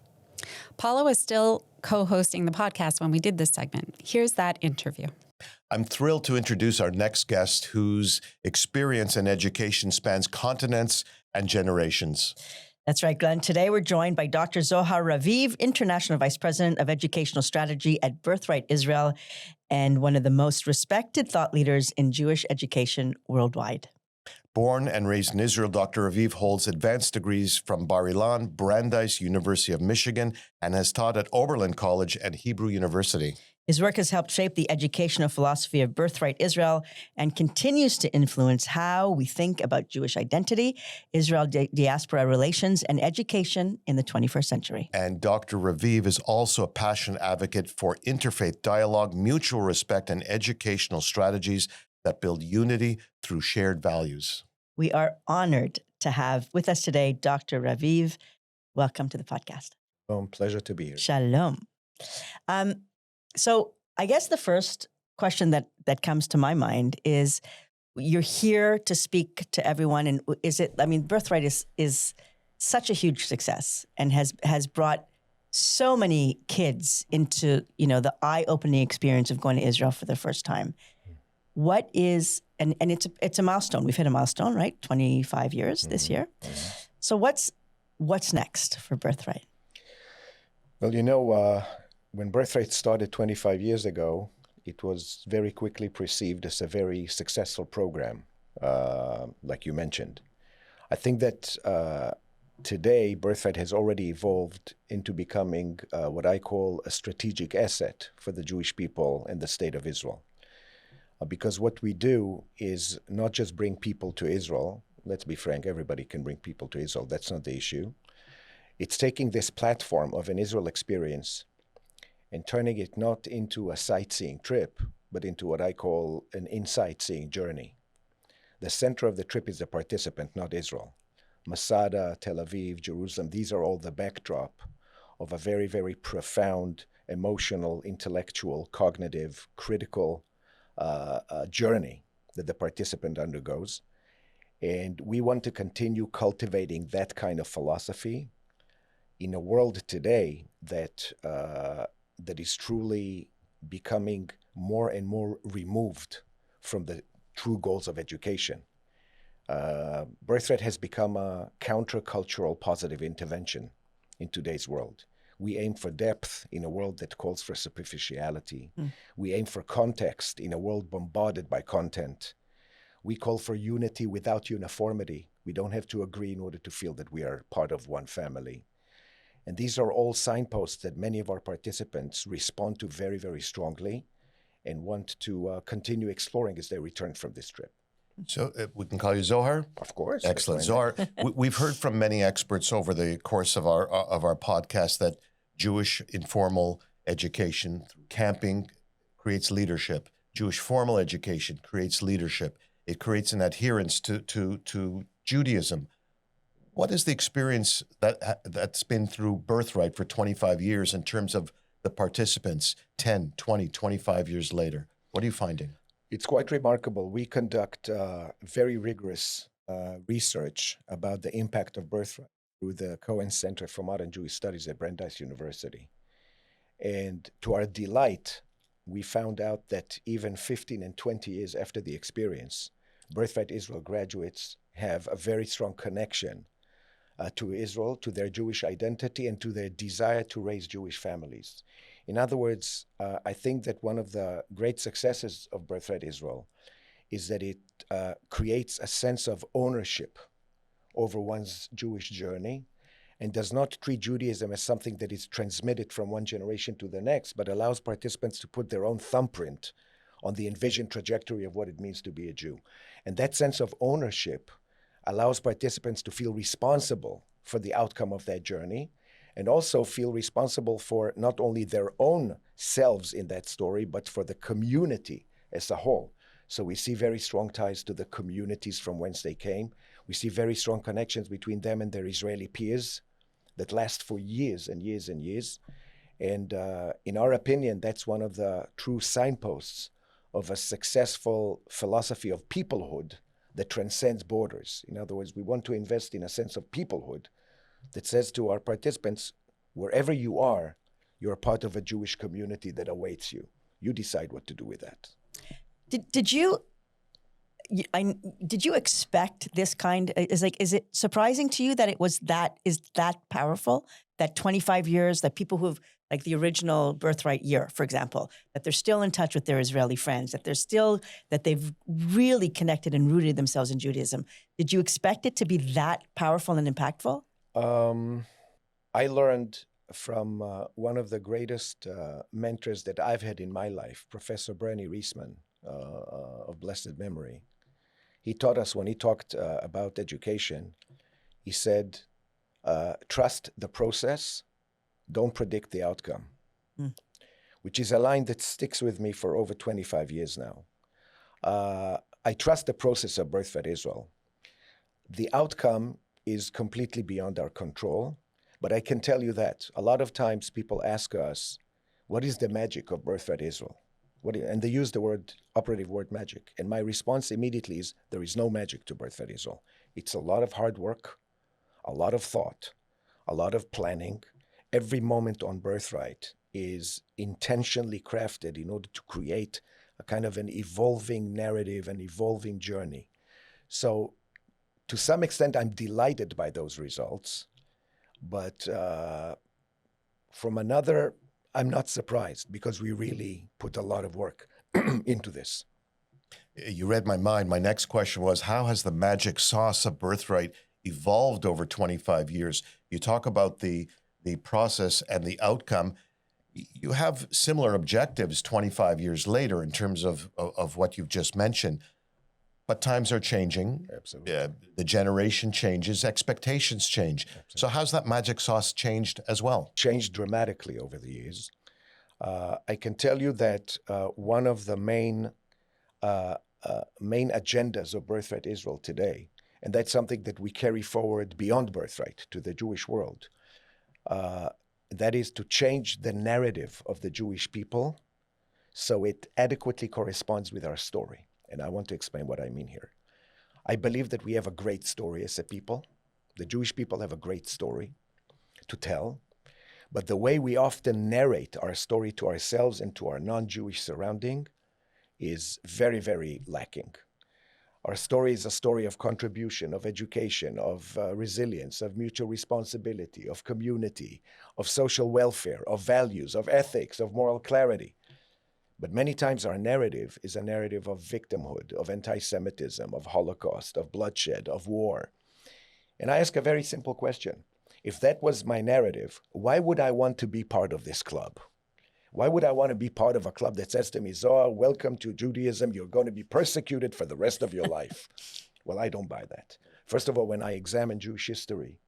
Paulo is still co-hosting the podcast when we did this segment. Here's that interview. I'm thrilled to introduce our next guest whose experience in education spans continents and generations. That's right, Glenn. Today we're joined by Dr. Zohar Raviv, International Vice President of Educational Strategy at Birthright Israel, and one of the most respected thought leaders in Jewish education worldwide. Born and raised in Israel, Dr. Raviv holds advanced degrees from Bar Ilan, Brandeis, University of Michigan, and has taught at Oberlin College and Hebrew University. His work has helped shape the educational philosophy of Birthright Israel and continues to influence how we think about Jewish identity, Israel-diaspora relations, and education in the 21st century. And Dr. Raviv is also a passionate advocate for interfaith dialogue, mutual respect, and educational strategies that build unity through shared values. We are honored to have with us today Dr. Raviv. Welcome to the podcast. Pleasure to be here. Shalom. So I guess the first question that comes to my mind is, you're here to speak to everyone, and Birthright is such a huge success and has brought so many kids into, the eye-opening experience of going to Israel for the first time. What is, and it's a milestone. We've hit a milestone, right? 25 years this year. So what's next for Birthright? Well, when Birthright started 25 years ago, it was very quickly perceived as a very successful program, like you mentioned. I think that today, Birthright has already evolved into becoming what I call a strategic asset for the Jewish people and the state of Israel. Because what we do is not just bring people to Israel. Let's be frank, everybody can bring people to Israel. That's not the issue. It's taking this platform of an Israel experience and turning it not into a sightseeing trip, but into what I call an insight-seeing journey. The center of the trip is the participant, not Israel. Masada, Tel Aviv, Jerusalem, these are all the backdrop of a very, very profound, emotional, intellectual, cognitive, critical journey that the participant undergoes. And we want to continue cultivating that kind of philosophy in a world today that is truly becoming more and more removed from the true goals of education. Birthright has become a countercultural positive intervention in today's world. We aim for depth in a world that calls for superficiality. We aim for context in a world bombarded by content. We call for unity without uniformity. We don't have to agree in order to feel that we are part of one family. And these are all signposts that many of our participants respond to very, very strongly and want to continue exploring as they return from this trip. So we can call you Zohar? Of course. Excellent. Zohar, we've heard from many experts over the course of our podcast that Jewish informal education through camping creates leadership. Jewish formal education creates leadership. It creates an adherence to Judaism. What is the experience that's been through Birthright for 25 years in terms of the participants 10, 20, 25 years later? What are you finding? It's quite remarkable. We conduct very rigorous research about the impact of Birthright through the Cohen Center for Modern Jewish Studies at Brandeis University. And to our delight, we found out that even 15 and 20 years after the experience, Birthright Israel graduates have a very strong connection to Israel, to their Jewish identity, and to their desire to raise Jewish families. In other words, I think that one of the great successes of Birthright Israel is that it creates a sense of ownership over one's Jewish journey and does not treat Judaism as something that is transmitted from one generation to the next, but allows participants to put their own thumbprint on the envisioned trajectory of what it means to be a Jew. And that sense of ownership allows participants to feel responsible for the outcome of that journey and also feel responsible for not only their own selves in that story, but for the community as a whole. So we see very strong ties to the communities from whence they came. We see very strong connections between them and their Israeli peers that last for years and years and years. And in our opinion, that's one of the true signposts of a successful philosophy of peoplehood that transcends borders. In other words, we want to invest in a sense of peoplehood that says to our participants, wherever you are You're part of a Jewish community that awaits you. You decide what to do with that. Did you expect this kind? Is it surprising to you that it was is that powerful? That 25 years, that people who've, like the original Birthright Yair, for example, that they're still in touch with their Israeli friends, that they've really connected and rooted themselves in Judaism. Did you expect it to be that powerful and impactful? I learned from one of the greatest mentors that I've had in my life, Professor Bernie Reisman, of blessed memory. He taught us, when he talked about education, he said, trust the process, don't predict the outcome, which is a line that sticks with me for over 25 years now. I trust the process of Birthright Israel. The outcome is completely beyond our control, but I can tell you that a lot of times people ask us, what is the magic of Birthright Israel? And they use the operative word magic. And my response immediately is, there is no magic to Birthright Israel. It's a lot of hard work, a lot of thought, a lot of planning. Every moment on Birthright is intentionally crafted in order to create a kind of an evolving narrative, an evolving journey. So to some extent, I'm delighted by those results. But from another, I'm not surprised, because we really put a lot of work into this. You read my mind. My next question was, how has the magic sauce of Birthright evolved over 25 years? You talk about the process and the outcome. You have similar objectives 25 years later in terms of what you've just mentioned. But times are changing. Absolutely. The generation changes, expectations change. Absolutely. So how's that magic sauce changed as well? Changed dramatically over the years. I can tell you that one of the main agendas of Birthright Israel today, and that's something that we carry forward beyond Birthright to the Jewish world, that is to change the narrative of the Jewish people so it adequately corresponds with our story. And I want to explain what I mean here. I believe that we have a great story as a people. The Jewish people have a great story to tell. But the way we often narrate our story to ourselves and to our non-Jewish surrounding is very, very lacking. Our story is a story of contribution, of education, of resilience, of mutual responsibility, of community, of social welfare, of values, of ethics, of moral clarity. But many times our narrative is a narrative of victimhood, of anti-Semitism, of Holocaust, of bloodshed, of war. And I ask a very simple question. If that was my narrative, why would I want to be part of this club? Why would I want to be part of a club that says to me, Zohar, welcome to Judaism, you're going to be persecuted for the rest of your life? Well, I don't buy that. First of all, when I examine Jewish history,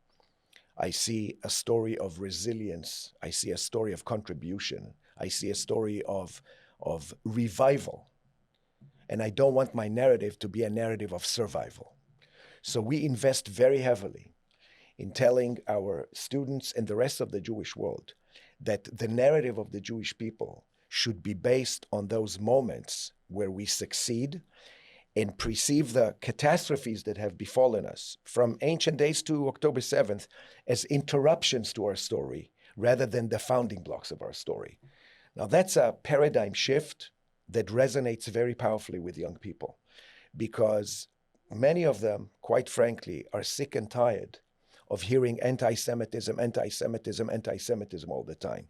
I see a story of resilience. I see a story of contribution. I see a story of revival. And I don't want my narrative to be a narrative of survival. So we invest very heavily in telling our students and the rest of the Jewish world that the narrative of the Jewish people should be based on those moments where we succeed and perceive the catastrophes that have befallen us from ancient days to October 7th as interruptions to our story rather than the founding blocks of our story. Now, that's a paradigm shift that resonates very powerfully with young people, because many of them, quite frankly, are sick and tired of hearing anti-Semitism, anti-Semitism, anti-Semitism all the time.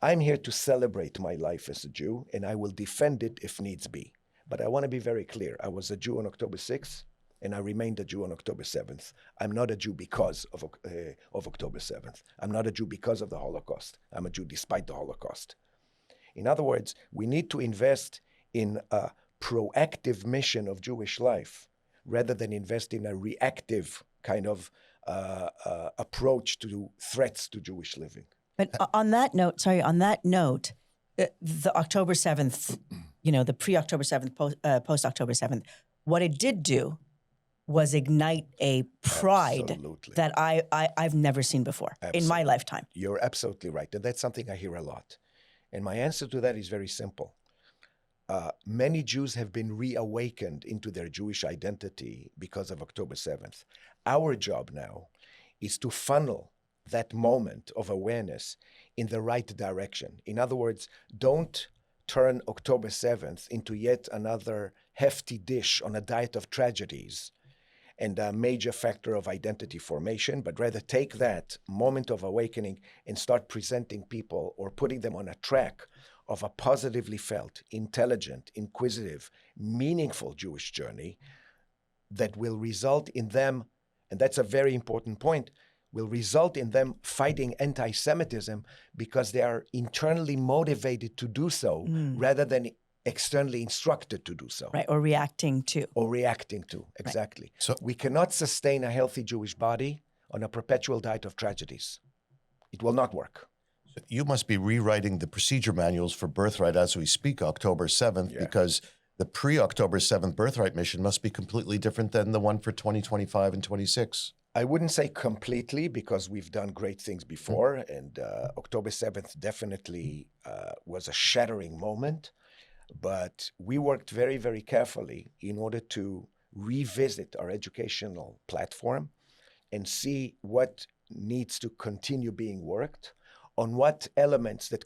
I'm here to celebrate my life as a Jew, and I will defend it if needs be. But I want to be very clear. I was a Jew on October 6th, and I remained a Jew on October 7th. I'm not a Jew because of October 7th. I'm not a Jew because of the Holocaust. I'm a Jew despite the Holocaust. In other words, we need to invest in a proactive mission of Jewish life rather than invest in a reactive kind of approach to threats to Jewish living. But on that note, the October 7th, the pre-October 7th, post-October 7th, what it did do was ignite a pride Absolutely. that I've never seen before in my lifetime. You're absolutely right. And that's something I hear a lot. And my answer to that is very simple. Many Jews have been reawakened into their Jewish identity because of October 7th. Our job now is to funnel that moment of awareness in the right direction. In other words, don't turn October 7th into yet another hefty dish on a diet of tragedies and a major factor of identity formation, but rather take that moment of awakening and start presenting people or putting them on a track of a positively felt, intelligent, inquisitive, meaningful Jewish journey that will result in them, and that's a very important point, will result in them fighting anti-Semitism because they are internally motivated to do so rather than externally instructed to do so. Right, or reacting to. Or reacting to, exactly. Right. So we cannot sustain a healthy Jewish body on a perpetual diet of tragedies. It will not work. you must be rewriting the procedure manuals for Birthright as we speak, October 7th, because the pre-October 7th Birthright mission must be completely different than the one for 2025 and 26. I wouldn't say completely because we've done great things before, and October 7th definitely was a shattering moment. But we worked very, very carefully in order to revisit our educational platform and see what needs to continue being worked. On what elements that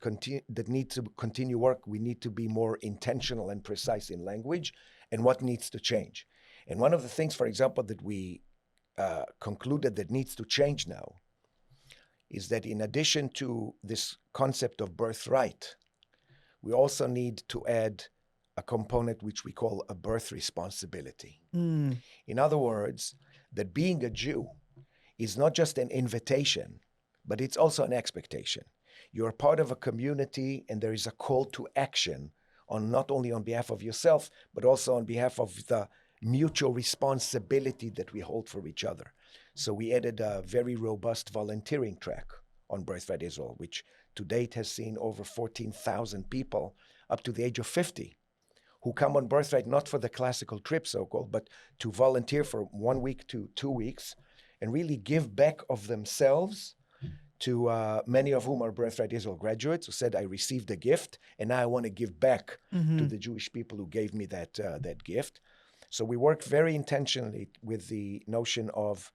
need to continue work, we need to be more intentional and precise in language, and what needs to change. And one of the things, for example, that we concluded that needs to change now is that in addition to this concept of birthright, we also need to add a component which we call a birth responsibility. In other words, that being a Jew is not just an invitation, but it's also an expectation. You're part of a community, and there is a call to action on not only on behalf of yourself, but also on behalf of the mutual responsibility that we hold for each other. So we added a very robust volunteering track on Birthright Israel, which to date has seen over 14,000 people up to the age of 50 who come on Birthright not for the classical trip, so-called, but to volunteer for 1 week to 2 weeks and really give back of themselves to many of whom are Birthright Israel graduates who said, I received a gift and now I want to give back to the Jewish people who gave me that gift. So we work very intentionally with the notion of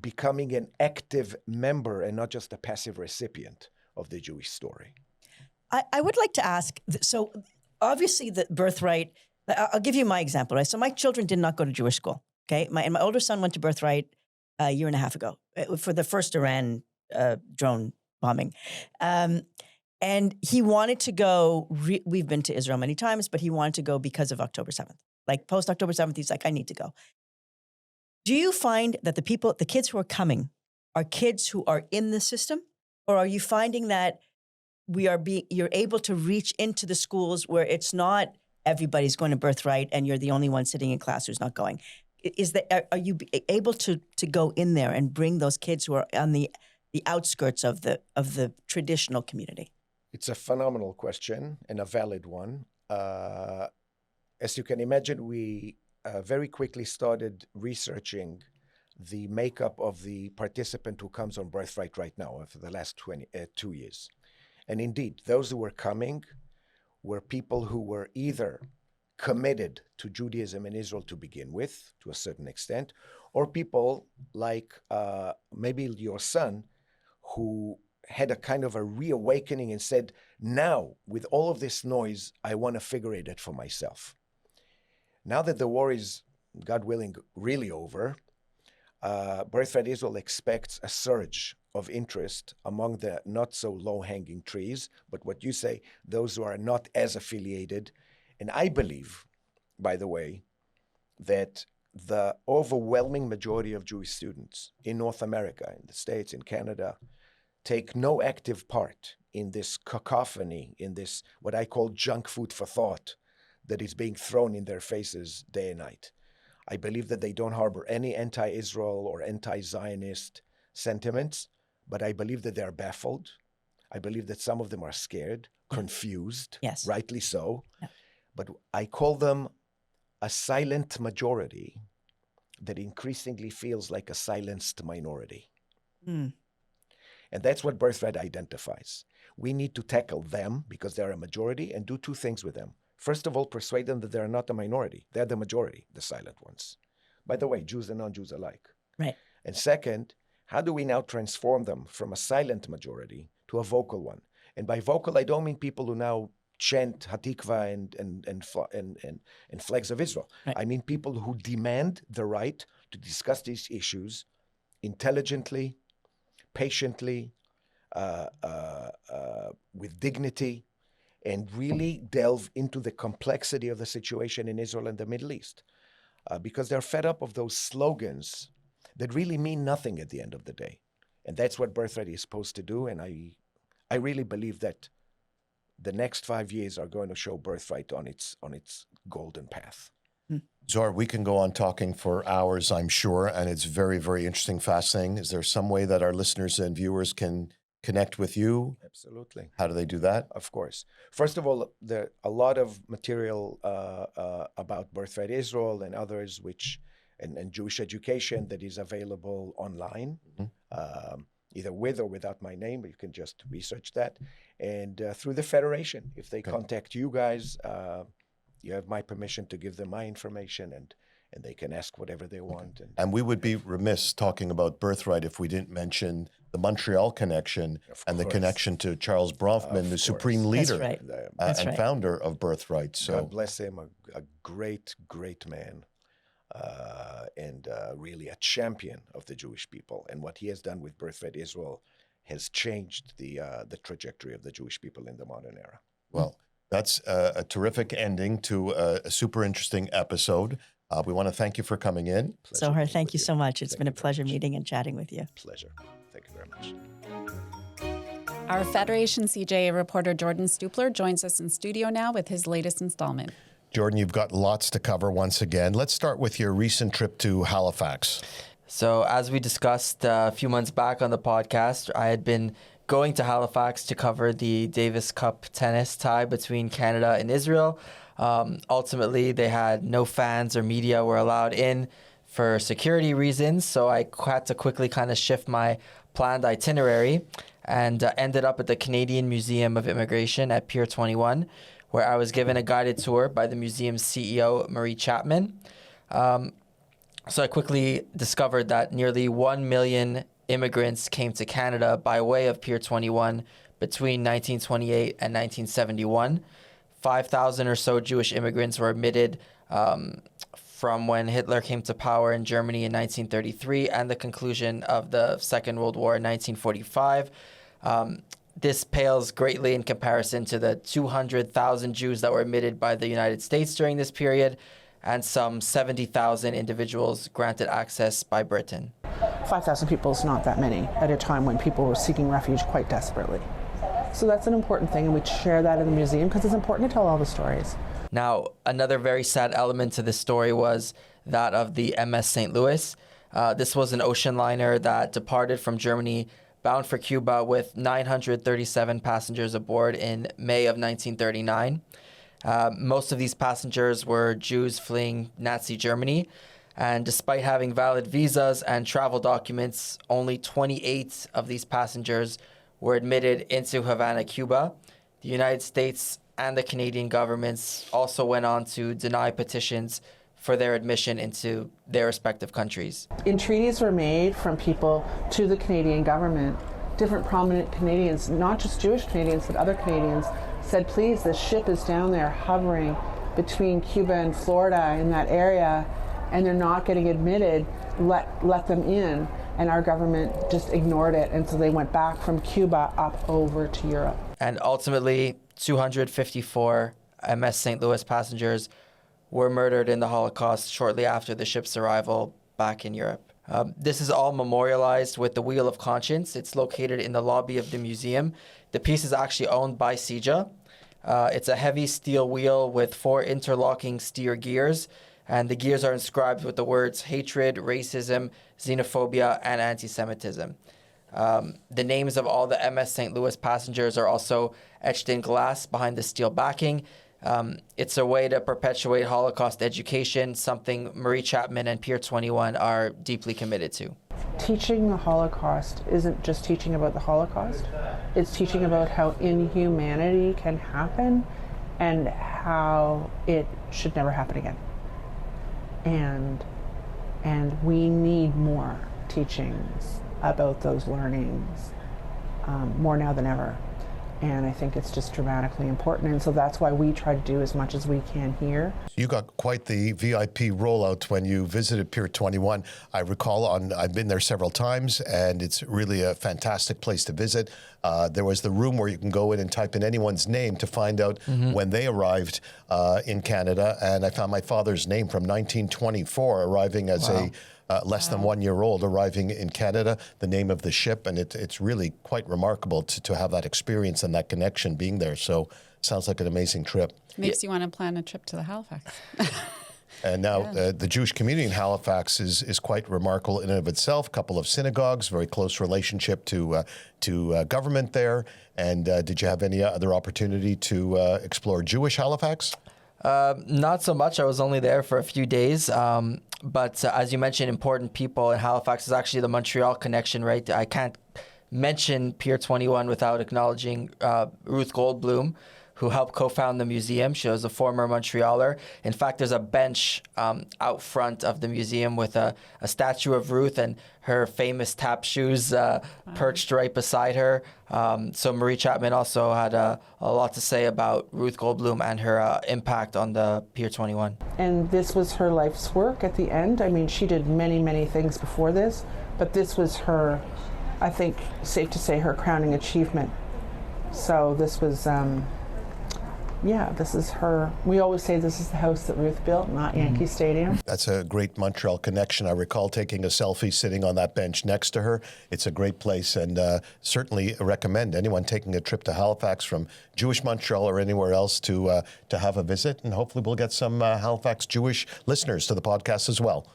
becoming an active member and not just a passive recipient of the Jewish story. I would like to ask, so obviously the Birthright, I'll give you my example, right? So my children did not go to Jewish school, okay? My older son went to Birthright a year and a half ago for the first Iran drone bombing. And he wanted to go, we've been to Israel many times, but he wanted to go because of October 7th. Like post-October 7th, he's like, I need to go. Do you find that the kids who are coming are kids who are in the system? Or are you finding that you're able to reach into the schools where it's not everybody's going to Birthright and you're the only one sitting in class who's not going? Are you able to go in there and bring those kids who are on the outskirts of the traditional community? It's a phenomenal question and a valid one. As you can imagine, we very quickly started researching the makeup of the participant who comes on Birthright right now for the last 2 years. And indeed, those who were coming were people who were either committed to Judaism in Israel to begin with, to a certain extent, or people like maybe your son, who had a kind of a reawakening and said, now, with all of this noise, I want to figure it out for myself. Now that the war is, God willing, really over, Birthright Israel expects a surge of interest among the not so low-hanging trees, but what you say, those who are not as affiliated. And I believe, by the way, that the overwhelming majority of Jewish students in North America, in the States, in Canada, take no active part in this cacophony, in this what I call junk food for thought that is being thrown in their faces day and night. I believe that they don't harbor any anti-Israel or anti-Zionist sentiments, but I believe that they are baffled. I believe that some of them are scared, confused, yes, rightly so. Yeah. But I call them a silent majority that increasingly feels like a silenced minority. And that's what Birthright identifies. We need to tackle them because they're a majority and do two things with them. First of all, persuade them that they're not a minority. They're the majority, the silent ones. By the way, Jews and non-Jews alike. Right. And second, How do we now transform them from a silent majority to a vocal one? And by vocal, I don't mean people who now chant Hatikva and flags of Israel. Right. I mean people who demand the right to discuss these issues intelligently, patiently, with dignity, and really delve into the complexity of the situation in Israel and the Middle East. Because they're fed up of those slogans that really mean nothing at the end of the day. And that's what Birthright is supposed to do. And I really believe that the next 5 years are going to show Birthright on its golden path. Zohar, we can go on talking for hours, I'm sure, and it's very, very interesting, fascinating. Is there some way that our listeners and viewers can connect with you? Absolutely. How do they do that? Of course. First of all, there are a lot of material about Birthright Israel and others, and Jewish education that is available online, either with or without my name, but you can just research that. And through the Federation, if they contact you guys, you have my permission to give them my information, and they can ask whatever they want. And we would be remiss talking about Birthright if we didn't mention the Montreal connection and the connection to Charles Bronfman, the supreme leader and founder of Birthright. So God bless him, a great, great man, and really a champion of the Jewish people. And what he has done with Birthright Israel has changed the trajectory of the Jewish people in the modern era. Well, that's a terrific ending to a super interesting episode. We want to thank you for coming in. Zohar, thank you so much. It's been a pleasure meeting and chatting with you. Pleasure. Thank you very much. Our Federation CJA reporter Jordan Stoopler joins us in studio now with his latest installment. Jordan, you've got lots to cover once again. Let's start with your recent trip to Halifax. So as we discussed a few months back on the podcast, I had been going to Halifax to cover the Davis Cup tennis tie between Canada and Israel. Ultimately, they had no fans or media were allowed in for security reasons, so I had to quickly kind of shift my planned itinerary and ended up at the Canadian Museum of Immigration at Pier 21, where I was given a guided tour by the museum's CEO, Marie Chapman. So I quickly discovered that nearly 1 million immigrants came to Canada by way of Pier 21 between 1928 and 1971. 5,000 or so Jewish immigrants were admitted from when Hitler came to power in Germany in 1933 and the conclusion of the Second World War in 1945. This pales greatly in comparison to the 200,000 Jews that were admitted by the United States during this period, and some 70,000 individuals granted access by Britain. 5,000 people is not that many at a time when people were seeking refuge quite desperately. So that's an important thing, and we share that in the museum because it's important to tell all the stories. Now, another very sad element to this story was that of the MS St. Louis. This was an ocean liner that departed from Germany bound for Cuba with 937 passengers aboard in May of 1939. Most of these passengers were Jews fleeing Nazi Germany. And despite having valid visas and travel documents, only 28 of these passengers were admitted into Havana, Cuba. The United States and the Canadian governments also went on to deny petitions for their admission into their respective countries. Entreaties were made from people to the Canadian government. Different prominent Canadians, not just Jewish Canadians, but other Canadians, said, please, this ship is down there hovering between Cuba and Florida in that area, and they're not getting admitted, let them in. And our government just ignored it, and so they went back from Cuba up over to Europe. And ultimately, 254 MS St. Louis passengers were murdered in the Holocaust shortly after the ship's arrival back in Europe. This is all memorialized with the Wheel of Conscience. It's located in the lobby of the museum. The piece is actually owned by CIJA. It's a heavy steel wheel with 4 interlocking steer gears, and the gears are inscribed with the words hatred, racism, xenophobia, and anti-Semitism. The names of all the MS St. Louis passengers are also etched in glass behind the steel backing. It's a way to perpetuate Holocaust education, something Marie Chapman and Pier 21 are deeply committed to. Teaching the Holocaust isn't just teaching about the Holocaust. It's teaching about how inhumanity can happen and how it should never happen again. And we need more teachings about those learnings more now than ever. And I think it's just dramatically important. And so that's why we try to do as much as we can here. You got quite the VIP rollout when you visited Pier 21. I recall I've been there several times, and it's really a fantastic place to visit. There was the room where you can go in and type in anyone's name to find out when they arrived in Canada. And I found my father's name from 1924, arriving as a less than 1 year old, arriving in Canada, the name of the ship, and it's really quite remarkable to have that experience and that connection being there. So sounds like an amazing trip. Makes you want to plan a trip to the Halifax. And now the Jewish community in Halifax is quite remarkable in and of itself. A couple of synagogues, very close relationship to government there. And did you have any other opportunity to explore Jewish Halifax? Not so much. I was only there for a few days. But as you mentioned, important people in Halifax is actually the Montreal connection, right? I can't mention Pier 21 without acknowledging Ruth Goldblum, who helped co-found the museum. She was a former Montrealer. In fact, there's a bench out front of the museum with a statue of Ruth and her famous tap shoes perched right beside her. So Marie Chapman also had a lot to say about Ruth Goldblum and her impact on the Pier 21. And this was her life's work at the end. I mean, she did many, many things before this, but this was her, I think, safe to say, her crowning achievement. So this was... this is her. We always say this is the house that Ruth built, not Yankee Stadium. That's a great Montreal connection. I recall taking a selfie sitting on that bench next to her. It's a great place, and certainly recommend anyone taking a trip to Halifax from Jewish Montreal or anywhere else to have a visit. And hopefully we'll get some Halifax Jewish listeners to the podcast as well.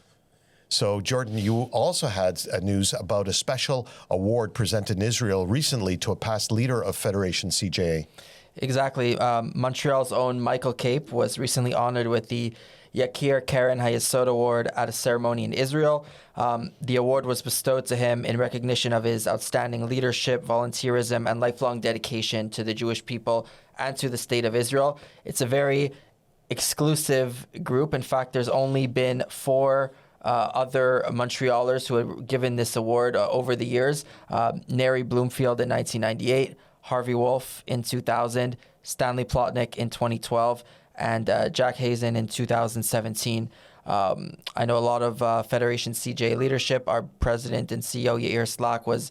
So, Jordan, you also had news about a special award presented in Israel recently to a past leader of Federation CJA. Exactly. Montreal's own Michael Cape was recently honored with the Yair Karen Hayesod Award at a ceremony in Israel. The award was bestowed to him in recognition of his outstanding leadership, volunteerism, and lifelong dedication to the Jewish people and to the state of Israel. It's a very exclusive group. In fact, there's only been 4 other Montrealers who have given this award over the years. Neri Bloomfield in 1998, Harvey Wolf in 2000, Stanley Plotnick in 2012, and Jack Hazen in 2017. I know a lot of Federation CJ leadership. Our president and CEO, Yair Szlak, was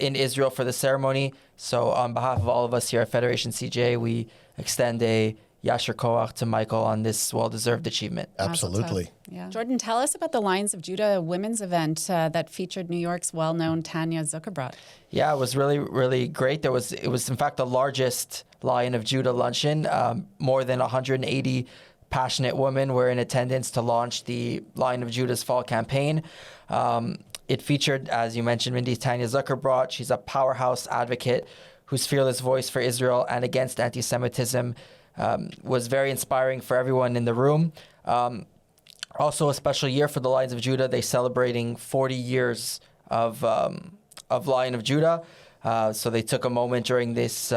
in Israel for the ceremony. So on behalf of all of us here at Federation CJ, we extend a Yasher Koach to Michael on this well-deserved achievement. Absolutely. Yeah. Jordan, tell us about the Lions of Judah women's event that featured New York's well-known Tanya Zuckerbrot. Yeah, it was really, really great. It was in fact the largest Lion of Judah luncheon. More than 180 passionate women were in attendance to launch the Lion of Judah's fall campaign. It featured, as you mentioned, Mindy, Tanya Zuckerbrot. She's a powerhouse advocate whose fearless voice for Israel and against anti-Semitism was very inspiring for everyone in the room. Also a special year for the Lions of Judah. They're celebrating 40 years of Lion of Judah. So they took a moment during this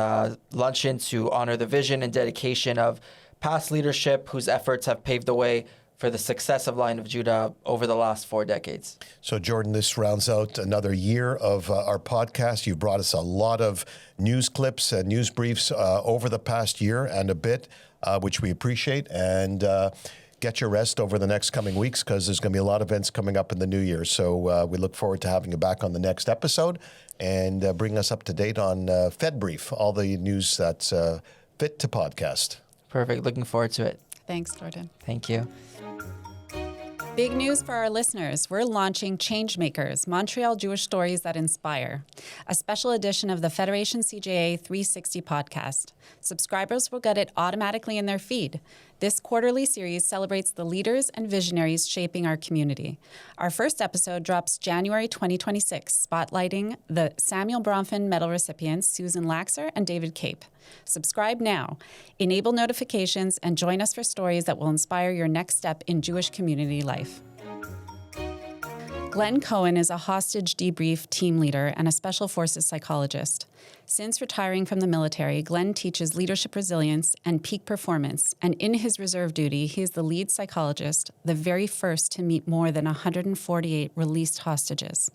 luncheon to honor the vision and dedication of past leadership whose efforts have paved the way for the success of Lion of Judah over the last 4 decades. So, Jordan, this rounds out another year of our podcast. You've brought us a lot of news clips and news briefs over the past year and a bit, which we appreciate. And get your rest over the next coming weeks because there's going to be a lot of events coming up in the new year. So we look forward to having you back on the next episode and bring us up to date on Fed Brief, all the news that's fit to podcast. Perfect. Looking forward to it. Thanks, Jordan. Thank you. Big news for our listeners. We're launching Changemakers, Montreal Jewish Stories That Inspire, a special edition of the Federation CJA 360 podcast. Subscribers will get it automatically in their feed. This quarterly series celebrates the leaders and visionaries shaping our community. Our first episode drops January 2026, spotlighting the Samuel Bronfman Medal recipients Susan Laxer and David Cape. Subscribe now, enable notifications, and join us for stories that will inspire your next step in Jewish community life. Glenn Cohen is a hostage debrief team leader and a special forces psychologist. Since retiring from the military, Glenn teaches leadership resilience and peak performance, and in his reserve duty, he is the lead psychologist, the very first to meet more than 148 released hostages.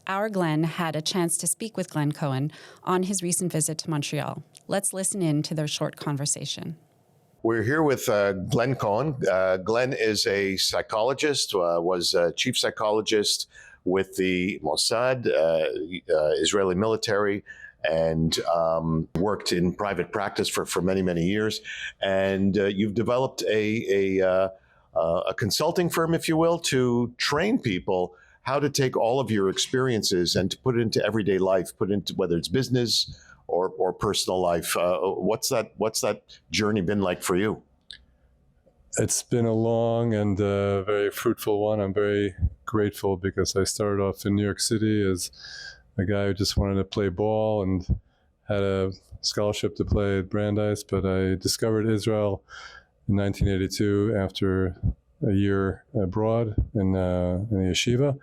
Our Glenn had a chance to speak with Glenn Cohen on his recent visit to Montreal. Let's listen in to their short conversation. We're here with Glenn Cohen. Glenn is a psychologist, was a chief psychologist with the Mossad, Israeli military, and worked in private practice for many, many years. And you've developed a consulting firm, if you will, to train people how to take all of your experiences and to put it into everyday life, put it into whether it's business or personal life. What's that journey been like for you? It's been a long and very fruitful one. I'm very grateful because I started off in New York City as a guy who just wanted to play ball and had a scholarship to play at Brandeis, but I discovered Israel in 1982 after a year abroad in the yeshiva.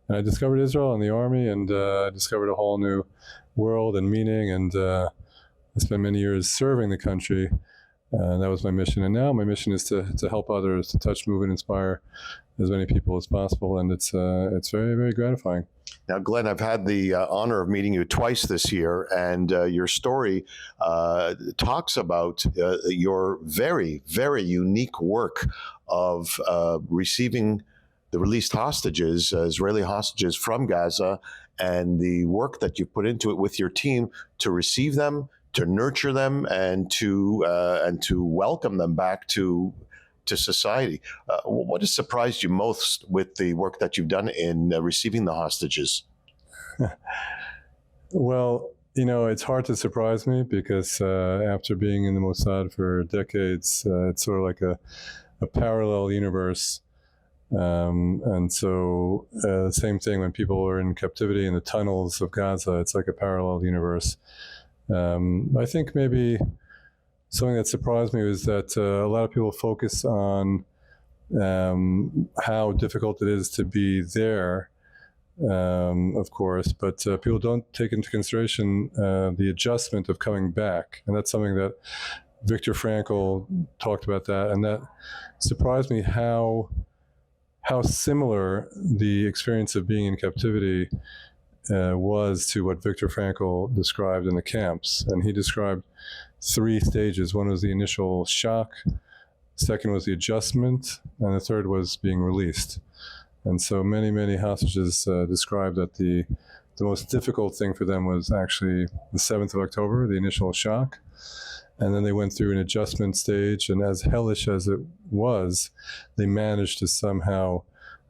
And I discovered Israel in the army, and I discovered a whole new world and meaning, and I spent many years serving the country. That was my mission. And now my mission is to help others, to touch, move, and inspire as many people as possible. And it's very, very gratifying. Now, Glenn, I've had the honor of meeting you twice this year, and your story talks about your very, very unique work of receiving the released hostages, Israeli hostages from Gaza, and the work that you put into it with your team to receive them, to nurture them, and to welcome them back to society. What has surprised you most with the work that you've done in receiving the hostages? Well, it's hard to surprise me because after being in the Mossad for decades, it's sort of like a parallel universe. And so same thing when people are in captivity in the tunnels of Gaza, it's like a parallel universe. I think maybe something that surprised me was that a lot of people focus on how difficult it is to be there, of course, but people don't take into consideration the adjustment of coming back. And that's something that Viktor Frankl talked about that. And that surprised me how similar the experience of being in captivity was to what Viktor Frankl described in the camps. And he described 3 stages. One was the initial shock, second was the adjustment, and the third was being released. And so many, many hostages described that the most difficult thing for them was actually the 7th of October, the initial shock. And then they went through an adjustment stage, and as hellish as it was, they managed to somehow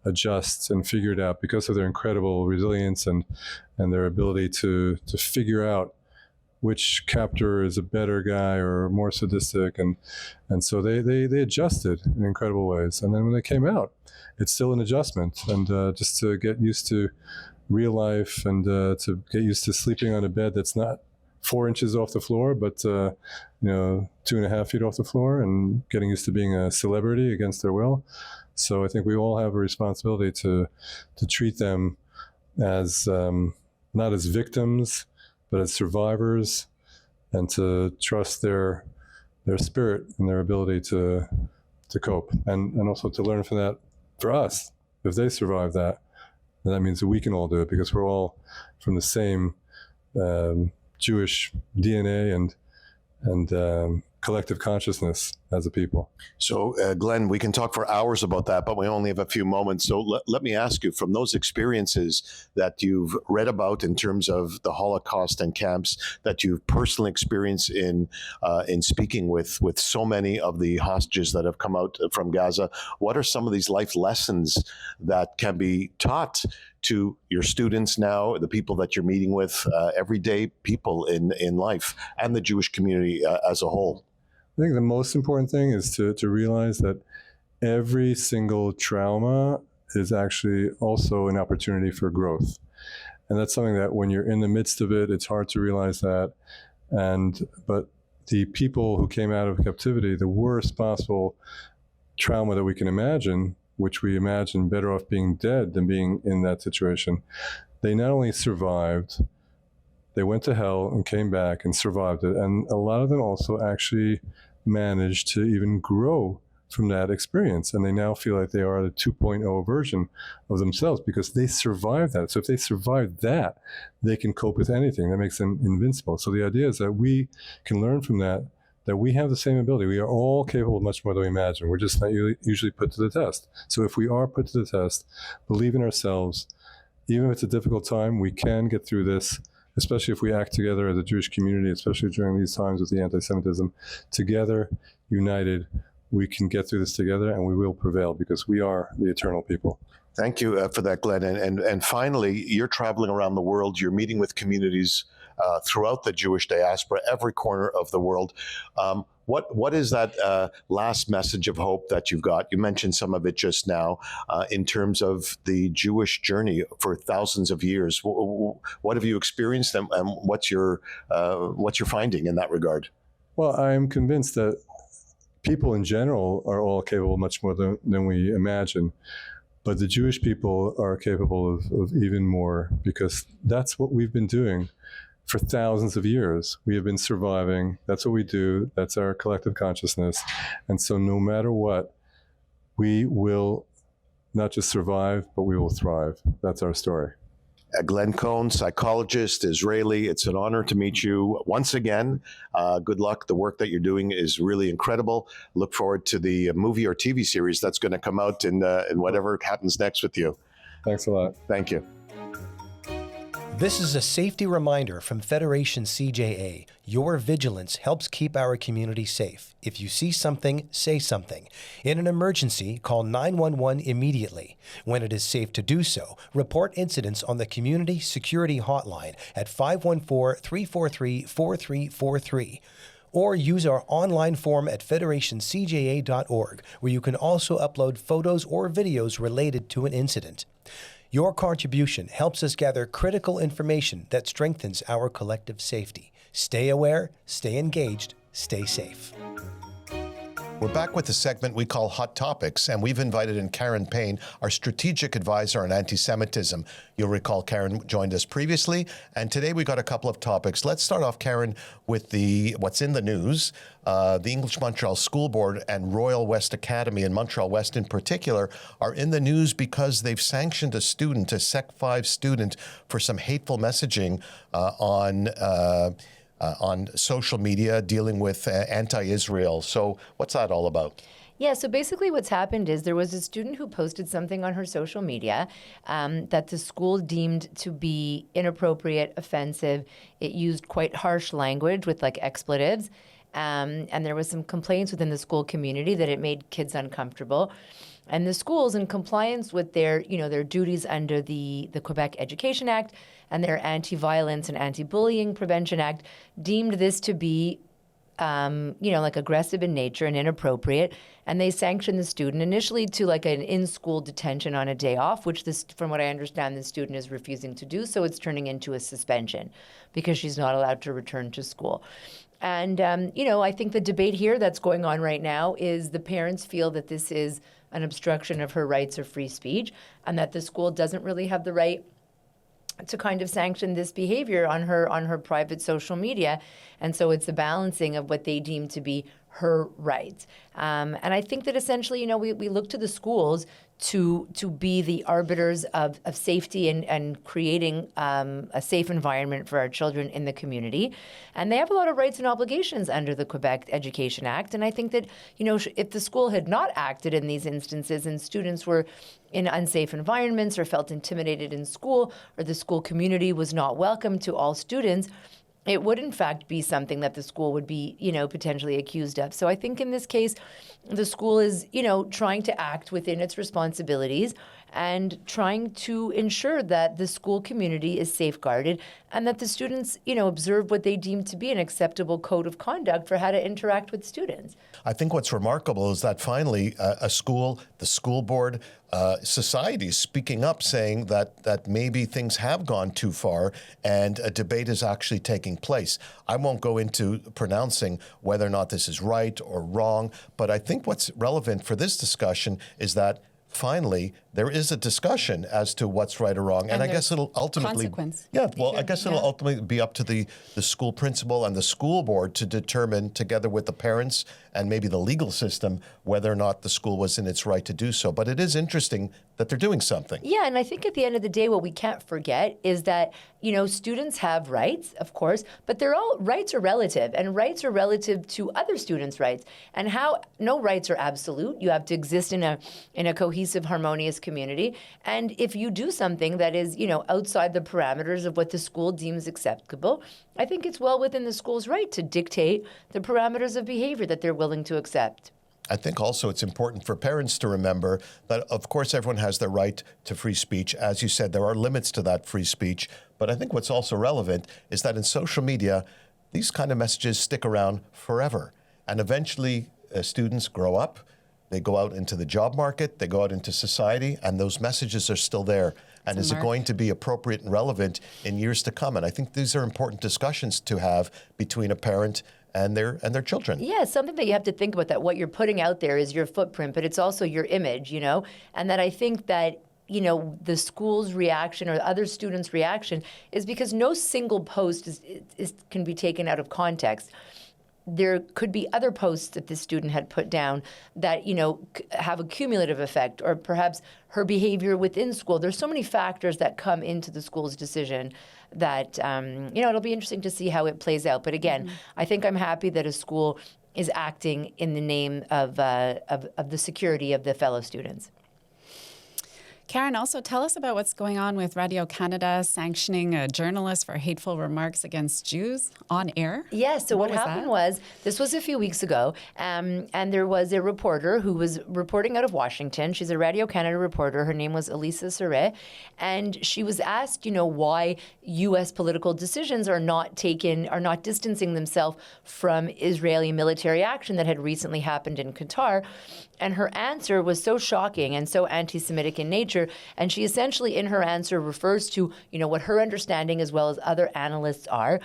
adjust and figure it out because of their incredible resilience and their ability to figure out which captor is a better guy or more sadistic, and so they adjusted in incredible ways. And then when they came out, it's still an adjustment, and just to get used to real life and to get used to sleeping on a bed that's not 4 inches off the floor, but 2.5 feet off the floor, and getting used to being a celebrity against their will. So I think we all have a responsibility to treat them as not as victims, but as survivors, and to trust their spirit and their ability to cope, and also to learn from that. For us, if they survive that, then that means that we can all do it, because we're all from the same Jewish DNA and collective consciousness as a people. So, Glenn, we can talk for hours about that, but we only have a few moments. So let me ask you, from those experiences that you've read about in terms of the Holocaust and camps, that you've personally experienced in speaking with so many of the hostages that have come out from Gaza, what are some of these life lessons that can be taught to your students now, the people that you're meeting with, everyday people in life, and the Jewish community as a whole? I think the most important thing is to realize that every single trauma is actually also an opportunity for growth. And that's something that when you're in the midst of it, it's hard to realize that. But the people who came out of captivity, the worst possible trauma that we can imagine, which we imagine better off being dead than being in that situation, they not only survived, they went to hell and came back and survived it. And a lot of them also actually managed to even grow from that experience, and they now feel like they are the 2.0 version of themselves because they survived that. So if they survived that, they can cope with anything. That makes them invincible. So the idea is that we can learn from that we have the same ability. We are all capable of much more than we imagine. We're just not usually put to the test. So if we are put to the test, believe in ourselves. Even if it's a difficult time, we can get through this, especially if we act together as a Jewish community, especially during these times with the anti-Semitism. Together, united, we can get through this together, and we will prevail because we are the eternal people. Thank you for that, Glenn. And finally, you're traveling around the world. You're meeting with communities throughout the Jewish diaspora, every corner of the world. What is that last message of hope that you've got? You mentioned some of it just now in terms of the Jewish journey for thousands of years. What have you experienced, and what's your finding in that regard? Well, I'm convinced that people in general are all capable much more than we imagine. But the Jewish people are capable of even more, because that's what we've been doing for thousands of years. We have been surviving. That's what we do. That's our collective consciousness. And so no matter what, we will not just survive, but we will thrive. That's our story. Glenn Cohen, psychologist, Israeli. It's an honor to meet you once again. Good luck. The work that you're doing is really incredible. Look forward to the movie or TV series that's going to come out in whatever happens next with you. Thanks a lot. Thank you. This is a safety reminder from Federation CJA. Your vigilance helps keep our community safe. If you see something, say something. In an emergency, call 911 immediately. When it is safe to do so, report incidents on the Community Security Hotline at 514-343-4343. Or use our online form at federationcja.org, where you can also upload photos or videos related to an incident. Your contribution helps us gather critical information that strengthens our collective safety. Stay aware, stay engaged, stay safe. We're back with the segment we call Hot Topics, and we've invited in Karen Payne, our strategic advisor on anti-Semitism. You'll recall Karen joined us previously, and today we got a couple of topics. Let's start off, Karen, with what's in the news. The English Montreal School Board and Royal West Academy in Montreal West in particular are in the news because they've sanctioned a Sec 5 student for some hateful messaging on social media dealing with anti-Israel. So what's that all about? Yeah, so basically what's happened is there was a student who posted something on her social media that the school deemed to be inappropriate, offensive. It used quite harsh language with like expletives. And there was some complaints within the school community that it made kids uncomfortable. And the schools, in compliance with their duties under the Quebec Education Act and their Anti-Violence and Anti-Bullying Prevention Act, deemed this to be, like aggressive in nature and inappropriate. And they sanctioned the student initially to like an in-school detention on a day off, which from what I understand, the student is refusing to do. So it's turning into a suspension because she's not allowed to return to school. And, I think the debate here that's going on right now is the parents feel that this is an obstruction of her rights of free speech and that the school doesn't really have the right to kind of sanction this behavior on her private social media. And so it's a balancing of what they deem to be her rights. And I think that essentially, we look to the schools to be the arbiters of safety and creating a safe environment for our children in the community. And they have a lot of rights and obligations under the Quebec Education Act. And I think that, if the school had not acted in these instances and students were in unsafe environments or felt intimidated in school, or the school community was not welcome to all students, it would, in fact, be something that the school would be, potentially accused of. So I think in this case, the school is, trying to act within its responsibilities and trying to ensure that the school community is safeguarded and that the students, observe what they deem to be an acceptable code of conduct for how to interact with students. I think what's remarkable is that finally the school board, society is speaking up, saying that maybe things have gone too far and a debate is actually taking place. I won't go into pronouncing whether or not this is right or wrong, but I think what's relevant for this discussion is that finally there is a discussion as to what's right or wrong, and I guess it'll ultimately ultimately be up to the school principal and the school board to determine, together with the parents and maybe the legal system, whether or not the school was in its right to do so. But it is interesting that they're doing something. Yeah, and I think at the end of the day, what we can't forget is that, students have rights, of course, but rights are relative, and rights are relative to other students' rights. And how no rights are absolute. You have to exist in a cohesive, harmonious community. And if you do something that is, outside the parameters of what the school deems acceptable, I think it's well within the school's right to dictate the parameters of behavior that they're willing to accept. I think also it's important for parents to remember that, of course, everyone has their right to free speech. As you said, there are limits to that free speech. But I think what's also relevant is that in social media, these kind of messages stick around forever. And eventually, students grow up, they go out into the job market, they go out into society, and those messages are still there. And is it going to be appropriate and relevant in years to come? And I think these are important discussions to have between a parent and their children. Yeah, something that you have to think about, that what you're putting out there is your footprint, but it's also your image, and that I think that the school's reaction or other students' reaction is because no single post can be taken out of context. There could be other posts that this student had put down that, have a cumulative effect, or perhaps her behavior within school. There's so many factors that come into the school's decision that, it'll be interesting to see how it plays out. But again, I think I'm happy that a school is acting in the name of the security of the fellow students. Karen, also tell us about what's going on with Radio-Canada sanctioning a journalist for hateful remarks against Jews on air. Yeah, so what happened was, this was a few weeks ago, and there was a reporter who was reporting out of Washington. She's a Radio-Canada reporter. Her name was Elisa Serret, and she was asked, why U.S. political decisions are not distancing themselves from Israeli military action that had recently happened in Qatar. And her answer was so shocking and so anti-Semitic in nature. And she essentially, in her answer, refers to, what her understanding, as well as other analysts are,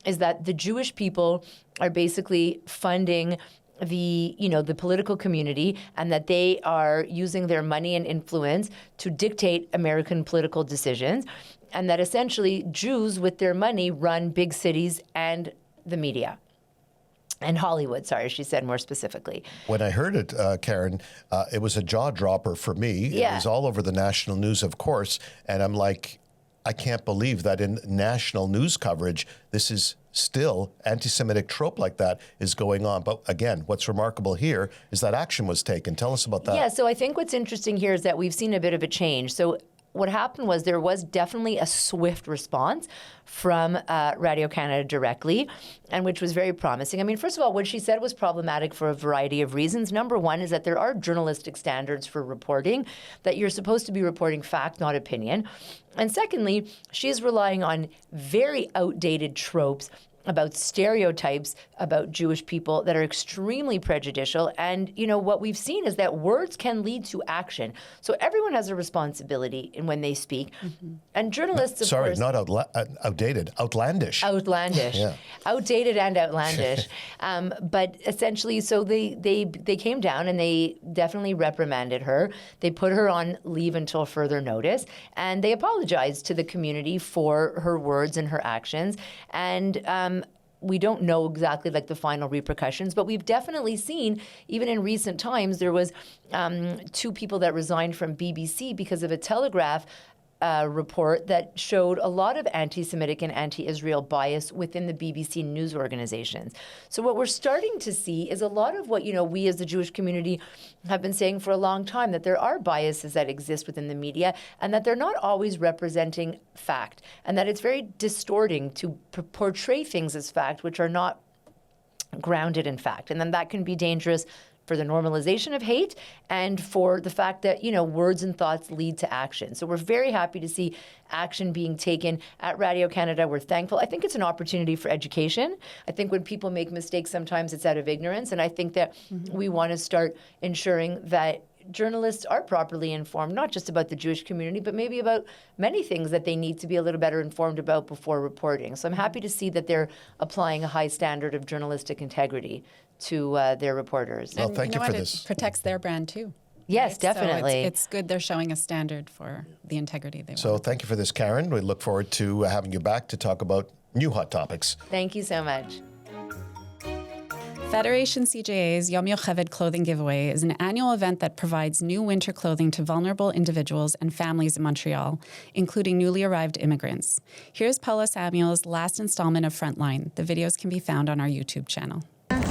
is that the Jewish people are basically funding the political community, and that they are using their money and influence to dictate American political decisions, and that essentially Jews with their money run big cities and the media. And Hollywood, she said more specifically. When I heard it, Karen, it was a jaw dropper for me. Yeah. It was all over the national news, of course. And I'm like, I can't believe that in national news coverage, this is still anti-Semitic trope like that is going on. But again, what's remarkable here is that action was taken. Tell us about that. Yeah, so I think what's interesting here is that we've seen a bit of a change. So what happened was there was definitely a swift response from Radio-Canada directly, and which was very promising. I mean, first of all, what she said was problematic for a variety of reasons. Number one is that there are journalistic standards for reporting, that you're supposed to be reporting fact, not opinion. And secondly, she's relying on very outdated tropes about stereotypes about Jewish people that are extremely prejudicial. And, what we've seen is that words can lead to action. So everyone has a responsibility in when they speak. Mm-hmm. And journalists, of course... not outdated, outlandish. Outlandish. Yeah. Outdated and outlandish. But essentially, so they came down and they definitely reprimanded her. They put her on leave until further notice. And they apologized to the community for her words and her actions. And we don't know exactly the final repercussions, but we've definitely seen, even in recent times, there was 2 people that resigned from BBC because of a Telegraph report that showed a lot of anti-Semitic and anti-Israel bias within the BBC news organizations. So what we're starting to see is a lot of what, we as the Jewish community have been saying for a long time, that there are biases that exist within the media and that they're not always representing fact, and that it's very distorting to portray things as fact which are not grounded in fact. And then that can be dangerous for the normalization of hate and for the fact that, words and thoughts lead to action. So we're very happy to see action being taken at Radio-Canada. We're thankful. I think it's an opportunity for education. I think when people make mistakes, sometimes it's out of ignorance. And I think that we want to start ensuring that journalists are properly informed, not just about the Jewish community, but maybe about many things that they need to be a little better informed about before reporting. So I'm happy to see that they're applying a high standard of journalistic integrity to their reporters. Well, thank you for this. this. It protects their brand too. Yes, So definitely. it's good they're showing a standard for the integrity they So want. thank you for this, Karen. We look forward to having you back to talk about new hot topics. Thank you so much. Federation CJA's Yom Yocheved clothing giveaway is an annual event that provides new winter clothing to vulnerable individuals and families in Montreal, including newly arrived immigrants. Here's Paula Samuel's last installment of Frontline. The videos can be found on our YouTube channel.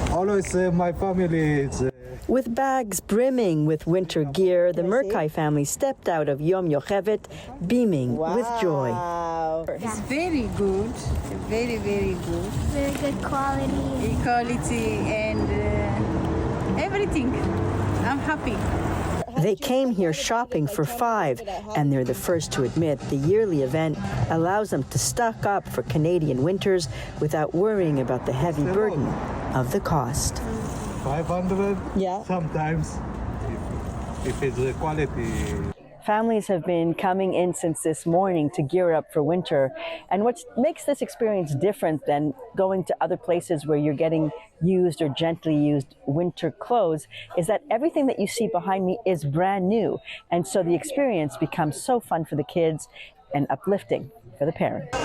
Always my family is... With bags brimming with winter gear, the Murkai family stepped out of Yom Yocheved beaming with joy. It's very good, very, very good. Very good quality. Quality and everything. I'm happy. They came here shopping for five, and they're the first to admit the yearly event allows them to stock up for Canadian winters without worrying about the heavy burden of the cost. 500? Yeah. Sometimes, if it's the quality. Families have been coming in since this morning to gear up for winter. And what makes this experience different than going to other places where you're getting used or gently used winter clothes is that everything that you see behind me is brand new. And so the experience becomes so fun for the kids and uplifting for the parents.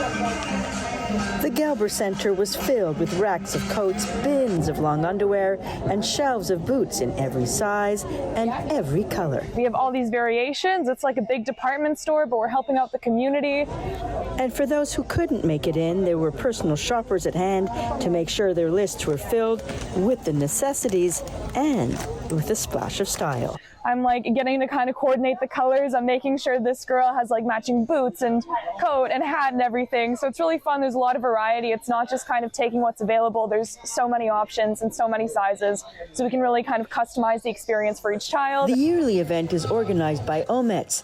The Galber Center was filled with racks of coats, bins of long underwear, and shelves of boots in every size and every color. We have all these variations. It's like a big department store, but we're helping out the community. And for those who couldn't make it in, there were personal shoppers at hand to make sure their lists were filled with the necessities and with a splash of style. I'm like getting to kind of coordinate the colors. I'm making sure this girl has like matching boots and coat and hat and everything. So it's really fun. There's a lot of variety. It's not just kind of taking what's available. There's so many options and so many sizes. So we can really kind of customize the experience for each child. The yearly event is organized by OMETS.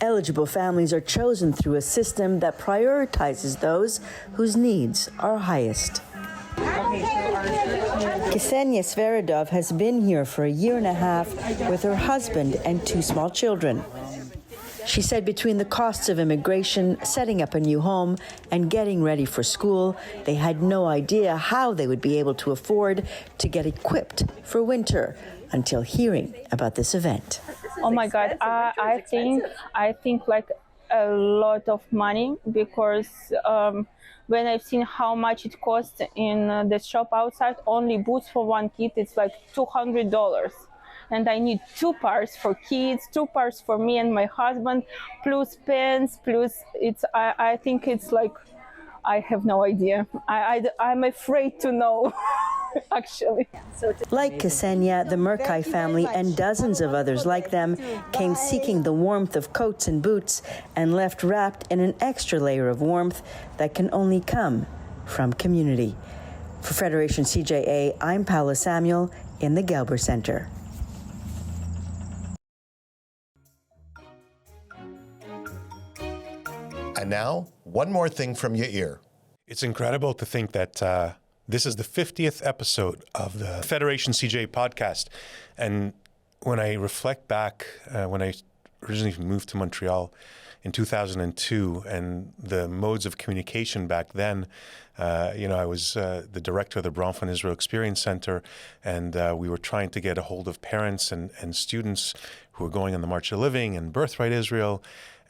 Eligible families are chosen through a system that prioritizes those whose needs are highest. Ksenia Sveridov has been here for a year and a half with her husband and two small children. She said between the costs of immigration, setting up a new home, and getting ready for school, they had no idea how they would be able to afford to get equipped for winter until hearing about this event. Oh my God, I think like a lot of money because when I've seen how much it costs in the shop outside, only boots for one kid, it's like $200. And I need 2 pairs for kids, 2 pairs for me and my husband, plus pants, plus I think it's like, I have no idea. I'm afraid to know, actually. Like Ksenia, the Murkai family and dozens of others like them came seeking the warmth of coats and boots and left wrapped in an extra layer of warmth that can only come from community. For Federation CJA, I'm Paula Samuel in the Galber Center. And now, one more thing from Yair. It's incredible to think that this is the 50th episode of the Federation CJ podcast. And when I reflect back, when I originally moved to Montreal in 2002 and the modes of communication back then, I was the director of the Bronfman Israel Experience Center, and we were trying to get a hold of parents and students who were going on the March of Living and Birthright Israel,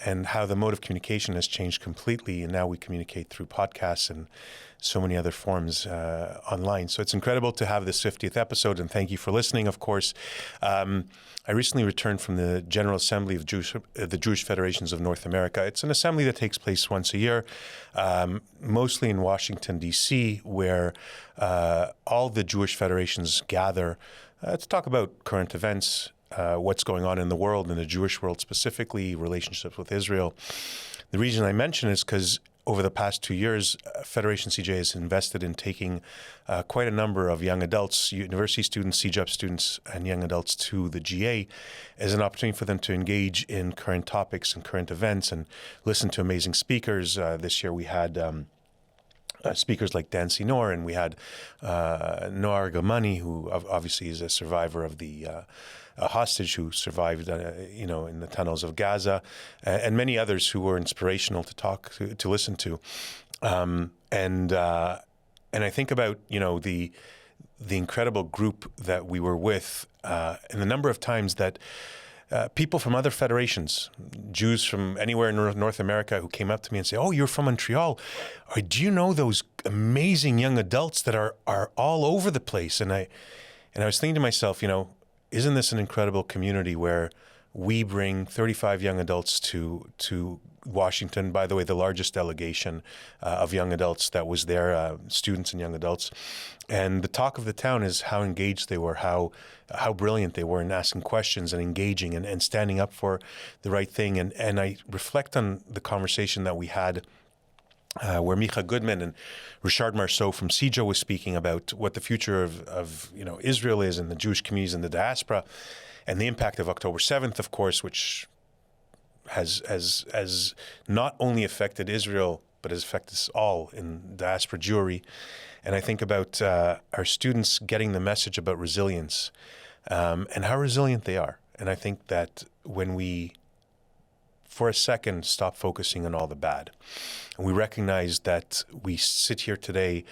and how the mode of communication has changed completely. And now we communicate through podcasts and so many other forms online. So it's incredible to have this 50th episode, and thank you for listening, of course. I recently returned from the General Assembly of the Jewish Federations of North America. It's an assembly that takes place once a year, mostly in Washington, D.C., where all the Jewish federations gather to talk about current events, what's going on in the world, in the Jewish world specifically, relationships with Israel. The reason I mention it is because over the past 2 years, Federation CJ has invested in taking quite a number of young adults, university students, CJEP students, and young adults to the GA as an opportunity for them to engage in current topics and current events and listen to amazing speakers. This year we had speakers like Dan Sinor, and we had Noar Gamani, who obviously is a survivor of the a hostage who survived, in the tunnels of Gaza, and many others who were inspirational to listen to, and I think about the incredible group that we were with, and the number of times that people from other federations, Jews from anywhere in North America who came up to me and say, "Oh, you're from Montreal. Or, do you know those amazing young adults that are all over the place?" And I was thinking to myself, isn't this an incredible community where we bring 35 young adults to Washington, by the way, the largest delegation of young adults that was there, students and young adults. And the talk of the town is how engaged they were, how brilliant they were in asking questions and engaging and standing up for the right thing. And I reflect on the conversation that we had where Micha Goodman and Richard Marceau from CJO was speaking about what the future of Israel is and the Jewish communities in the diaspora, and the impact of October 7th, of course, which has not only affected Israel, but has affected us all in diaspora Jewry. And I think about our students getting the message about resilience and how resilient they are. And I think that when we, for a second, stop focusing on all the bad, and we recognize that we sit here today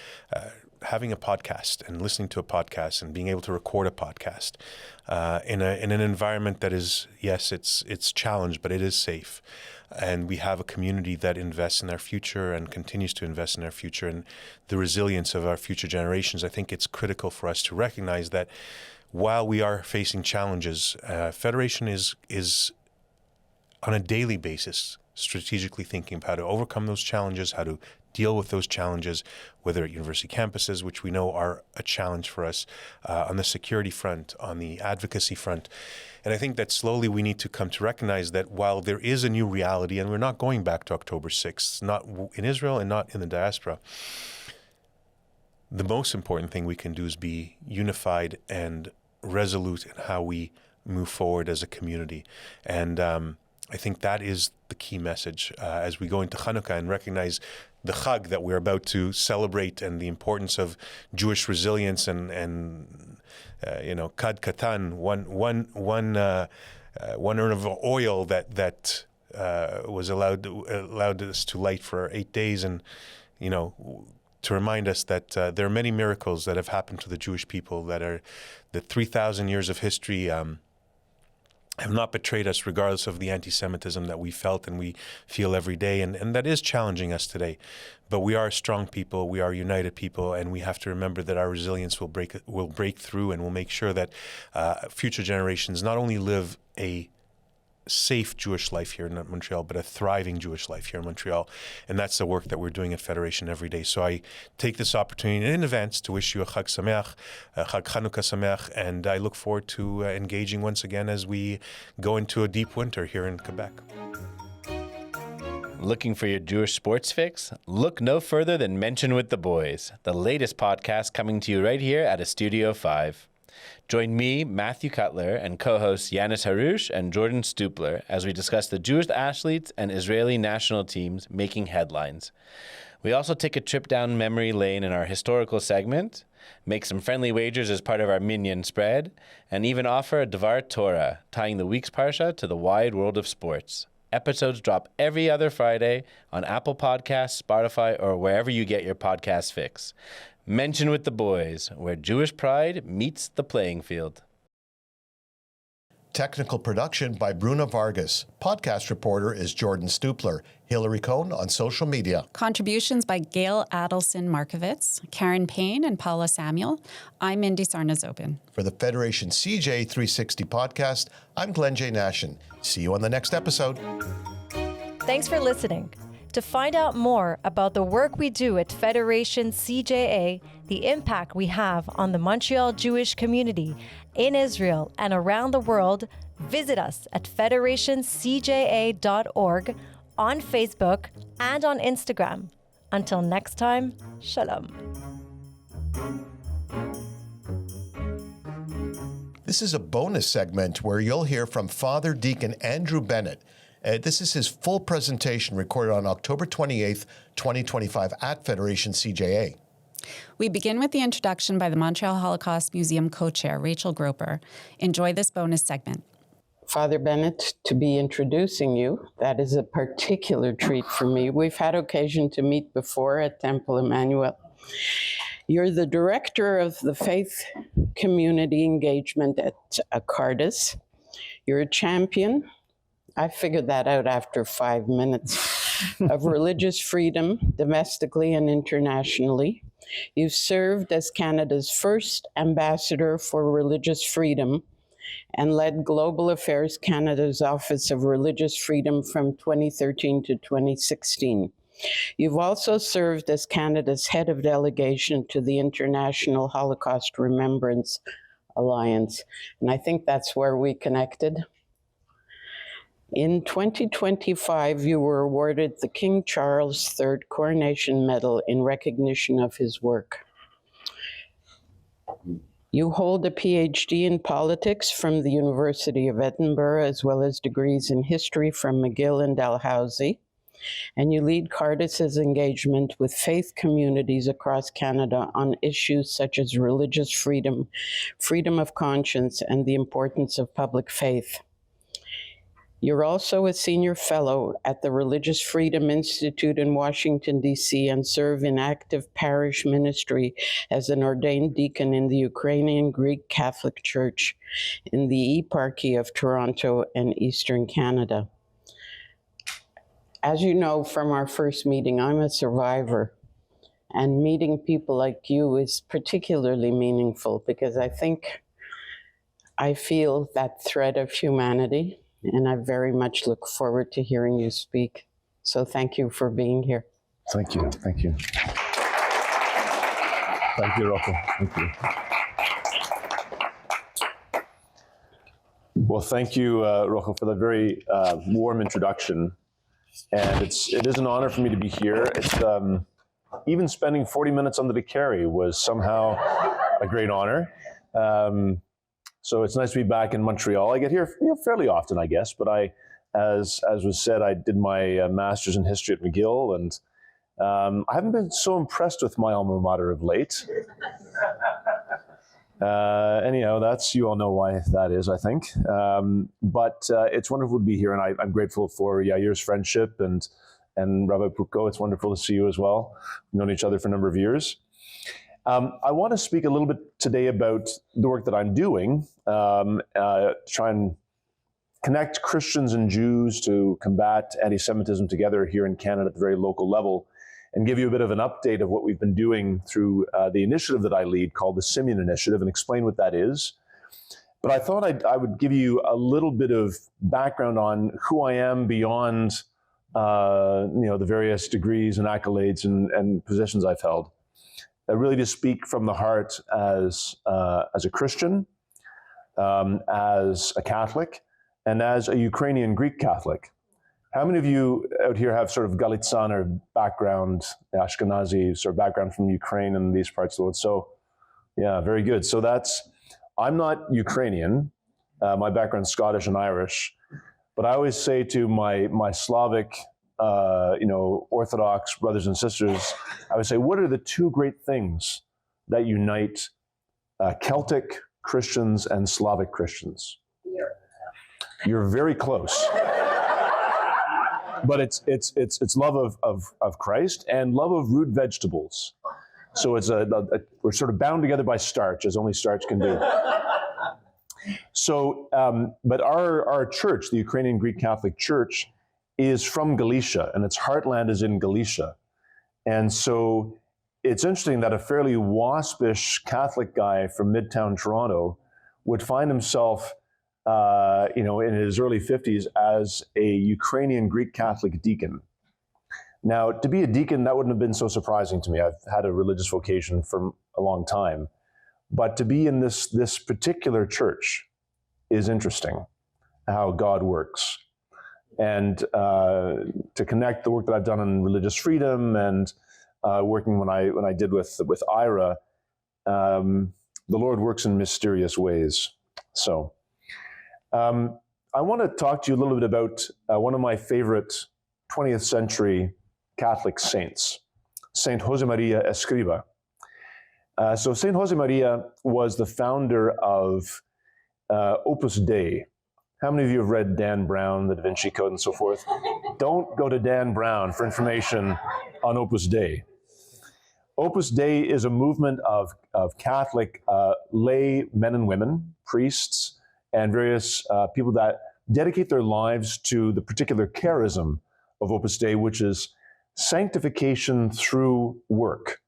having a podcast and listening to a podcast and being able to record a podcast in an environment that is, yes, it's challenged, but it is safe. And we have a community that invests in our future and continues to invest in our future and the resilience of our future generations. I think it's critical for us to recognize that while we are facing challenges, Federation is on a daily basis strategically thinking about how to overcome those challenges, how to deal with those challenges, whether at university campuses, which we know are a challenge for us, on the security front, on the advocacy front. And I think that slowly we need to come to recognize that while there is a new reality, and we're not going back to October 6th, not in Israel and not in the diaspora, the most important thing we can do is be unified and resolute in how we move forward as a community. And I think that is the key message as we go into Hanukkah and recognize the Chag that we're about to celebrate and the importance of Jewish resilience and Kad Katan, one urn of oil that was allowed us to light for 8 days, and to remind us that there are many miracles that have happened to the Jewish people, that are the 3,000 years of history have not betrayed us, regardless of the anti-Semitism that we felt and we feel every day, and that is challenging us today. But we are a strong people, we are a united people, and we have to remember that our resilience will break through, and will make sure that future generations not only live a safe Jewish life here in Montreal, but a thriving Jewish life here in Montreal. And that's the work that we're doing at Federation every day. So I take this opportunity in advance to wish you a Chag Sameach, a Chag Chanukah Sameach, and I look forward to engaging once again as we go into a deep winter here in Quebec. Looking for your Jewish sports fix? Look no further than Mention with the Boys, the latest podcast coming to you right here at a Studio 5. Join me, Matthew Cutler, and co-hosts Yanis Harush and Jordan Stoopler as we discuss the Jewish athletes and Israeli national teams making headlines. We also take a trip down memory lane in our historical segment, make some friendly wagers as part of our Minyan spread, and even offer a Dvar Torah, tying the week's Parsha to the wide world of sports. Episodes drop every other Friday on Apple Podcasts, Spotify, or wherever you get your podcast fix. Mention with the Boys, where Jewish pride meets the playing field. Technical production by Bruna Vargas. Podcast reporter is Jordan Stoopler. Hillary Cohn on social media. Contributions by Gail Adelson Markovitz, Karen Payne, and Paula Samuel. I'm Mindy Sarnazobin. For the Federation CJ 360 podcast, I'm Glenn J. Nashin. See you on the next episode. Thanks for listening. To find out more about the work we do at Federation CJA, the impact we have on the Montreal Jewish community in Israel and around the world, visit us at federationcja.org, on Facebook, and on Instagram. Until next time, shalom. This is a bonus segment where you'll hear from Father Deacon Andrew Bennett. This is his full presentation recorded on October 28th, 2025 at Federation CJA. We begin with the introduction by the Montreal Holocaust Museum co-chair, Rachel Groper. Enjoy this bonus segment. Father Bennett, to be introducing you, that is a particular treat for me. We've had occasion to meet before at Temple Emmanuel. You're the director of the faith community engagement at Cardis. You're a champion, I figured that out after 5 minutes, of religious freedom domestically and internationally. You've served as Canada's first ambassador for religious freedom and led Global Affairs Canada's Office of Religious Freedom from 2013 to 2016. You've also served as Canada's head of delegation to the International Holocaust Remembrance Alliance, and I think that's where we connected. In 2025, you were awarded the King Charles III Coronation Medal in recognition of his work. You hold a PhD in politics from the University of Edinburgh, as well as degrees in history from McGill and Dalhousie, and you lead Cardis's engagement with faith communities across Canada on issues such as religious freedom, freedom of conscience, and the importance of public faith. You're also a senior fellow at the Religious Freedom Institute in Washington, D.C., and serve in active parish ministry as an ordained deacon in the Ukrainian Greek Catholic Church in the Eparchy of Toronto and Eastern Canada. As you know from our first meeting, I'm a survivor, and meeting people like you is particularly meaningful because I feel that thread of humanity, and I very much look forward to hearing you speak. So thank you for being here. Thank you. Thank you. Thank you, Rocco. Thank you. Well, thank you, Rocco, for that very warm introduction. And it is an honor for me to be here. It's even spending 40 minutes under the carry was somehow a great honor. So it's nice to be back in Montreal. I get here fairly often, I guess, but as was said, I did my master's in history at McGill, and I haven't been so impressed with my alma mater of late. Anyhow, you all know why that is, I think. But it's wonderful to be here, and I'm grateful for Yair's friendship and Rabbi Puko. It's wonderful to see you as well. We've known each other for a number of years. I want to speak a little bit today about the work that I'm doing, try and connect Christians and Jews to combat anti-Semitism together here in Canada at the very local level, and give you a bit of an update of what we've been doing through the initiative that I lead called the Simeon Initiative, and explain what that is. But I thought I would give you a little bit of background on who I am beyond the various degrees and accolades and positions I've held. Really to speak from the heart as a Christian, as a Catholic, and as a Ukrainian Greek Catholic. How many of you out here have sort of Galitsyan or background, Ashkenazi sort of background from Ukraine and these parts of the world? So, yeah, very good. So I'm not Ukrainian. My background's Scottish and Irish, but I always say to my Slavic Orthodox brothers and sisters, I would say, what are the two great things that unite Celtic Christians and Slavic Christians? You're very close. But it's love of Christ and love of root vegetables. So we're sort of bound together by starch, as only starch can do. So, but our church, the Ukrainian Greek Catholic Church, is from Galicia, and its heartland is in Galicia. And so it's interesting that a fairly waspish Catholic guy from Midtown Toronto would find himself, in his early 50s as a Ukrainian Greek Catholic deacon. Now, to be a deacon, that wouldn't have been so surprising to me. I've had a religious vocation for a long time. But to be in this particular church is interesting, how God works. And to connect the work that I've done on religious freedom and working when I did with IRA, the Lord works in mysterious ways. So I want to talk to you a little bit about one of my favorite 20th century Catholic saints, Saint Josemaria Escriva. So Saint Josemaria was the founder of Opus Dei. How many of you have read Dan Brown, the Da Vinci Code, and so forth? Don't go to Dan Brown for information on Opus Dei. Opus Dei is a movement of Catholic lay men and women, priests and various people that dedicate their lives to the particular charism of Opus Dei, which is sanctification through work.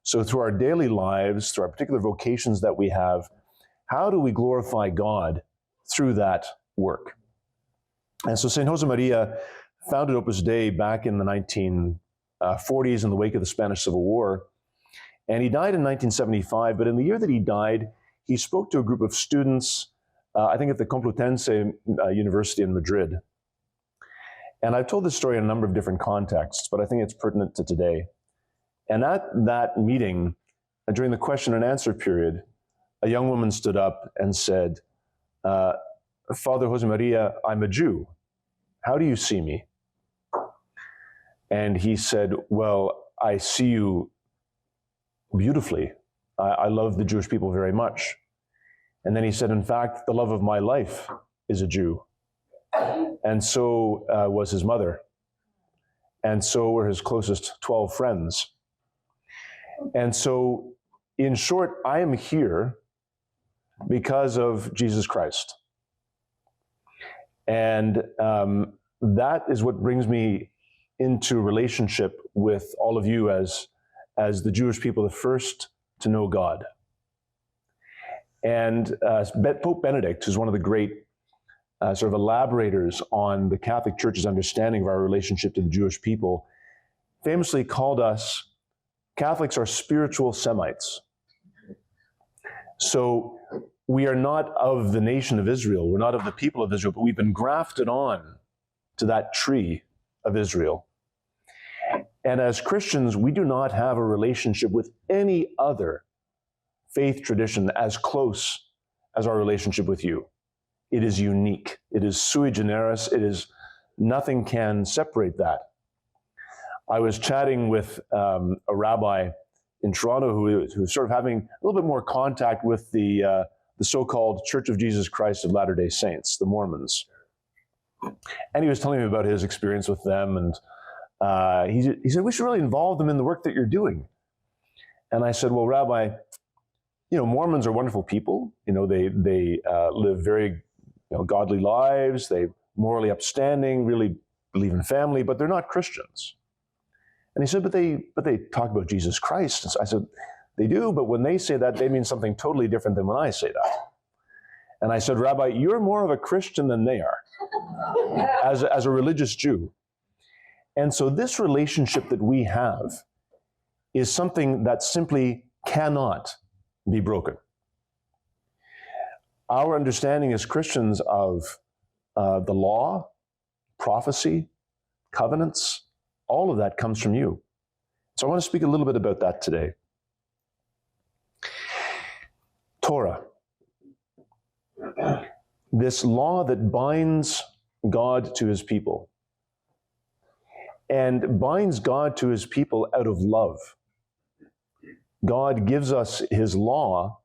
So through our daily lives, through our particular vocations that we have, how do we glorify God through that work? And so St. Josemaria founded Opus Dei back in the 1940s in the wake of the Spanish Civil War. And he died in 1975, but in the year that he died, he spoke to a group of students, I think at the Complutense University in Madrid. And I've told this story in a number of different contexts, but I think it's pertinent to today. And at that meeting, during the question and answer period, a young woman stood up and said, Father Josemaria, I'm a Jew. How do you see me? And he said, well, I see you beautifully. I love the Jewish people very much. And then he said, in fact, the love of my life is a Jew. And so was his mother. And so were his closest 12 friends. And so, in short, I am here because of Jesus Christ. And that is what brings me into relationship with all of you as the Jewish people, the first to know God. And Pope Benedict, who's one of the great sort of elaborators on the Catholic Church's understanding of our relationship to the Jewish people, famously called us, Catholics are spiritual Semites. So we are not of the nation of Israel, we're not of the people of Israel, but we've been grafted on to that tree of Israel. And as Christians, we do not have a relationship with any other faith tradition as close as our relationship with you. It is unique. It is sui generis. Nothing can separate that. I was chatting with a rabbi in Toronto who's sort of having a little bit more contact with the so-called Church of Jesus Christ of Latter-day Saints, the Mormons. And he was telling me about his experience with them, and he said, we should really involve them in the work that you're doing. And I said, well, Rabbi, Mormons are wonderful people. They live very godly lives. They're morally upstanding, really believe in family, but they're not Christians. And he said, but they talk about Jesus Christ. And so I said, they do, but when they say that, they mean something totally different than when I say that. And I said, Rabbi, you're more of a Christian than they are, as a religious Jew. And so this relationship that we have is something that simply cannot be broken. Our understanding as Christians of the law, prophecy, covenants, all of that comes from you. So I want to speak a little bit about that today. Torah, this law that binds God to his people, and binds God to his people out of love. God gives us his law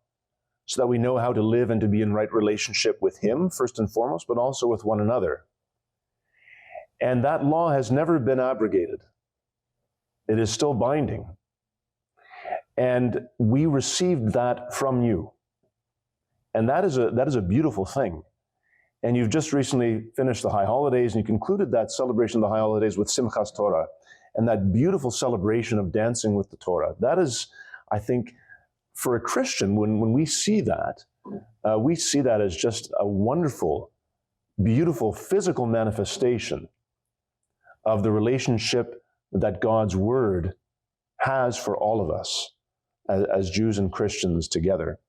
so that we know how to live and to be in right relationship with him, first and foremost, but also with one another. And that law has never been abrogated. It is still binding. And we received that from you. And that is a beautiful thing. And you've just recently finished the High Holidays, and you concluded that celebration of the High Holidays with Simchas Torah, and that beautiful celebration of dancing with the Torah. That is, I think, for a Christian, when we see that as just a wonderful, beautiful physical manifestation of the relationship that God's Word has for all of us as Jews and Christians together.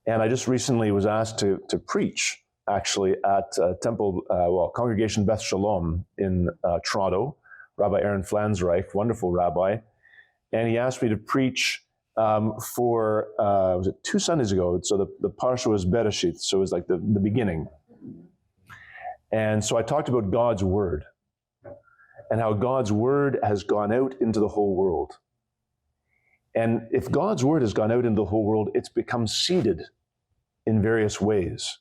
And I just recently was asked to preach, actually, at Congregation Beth Shalom in Toronto. Rabbi Aaron Flansreich, wonderful rabbi. And he asked me to preach for, was it 2 Sundays ago? So the parsha was Bereshit, so it was like the beginning. And so I talked about God's Word and how God's Word has gone out into the whole world. And if God's Word has gone out into the whole world, it's become seeded in various ways.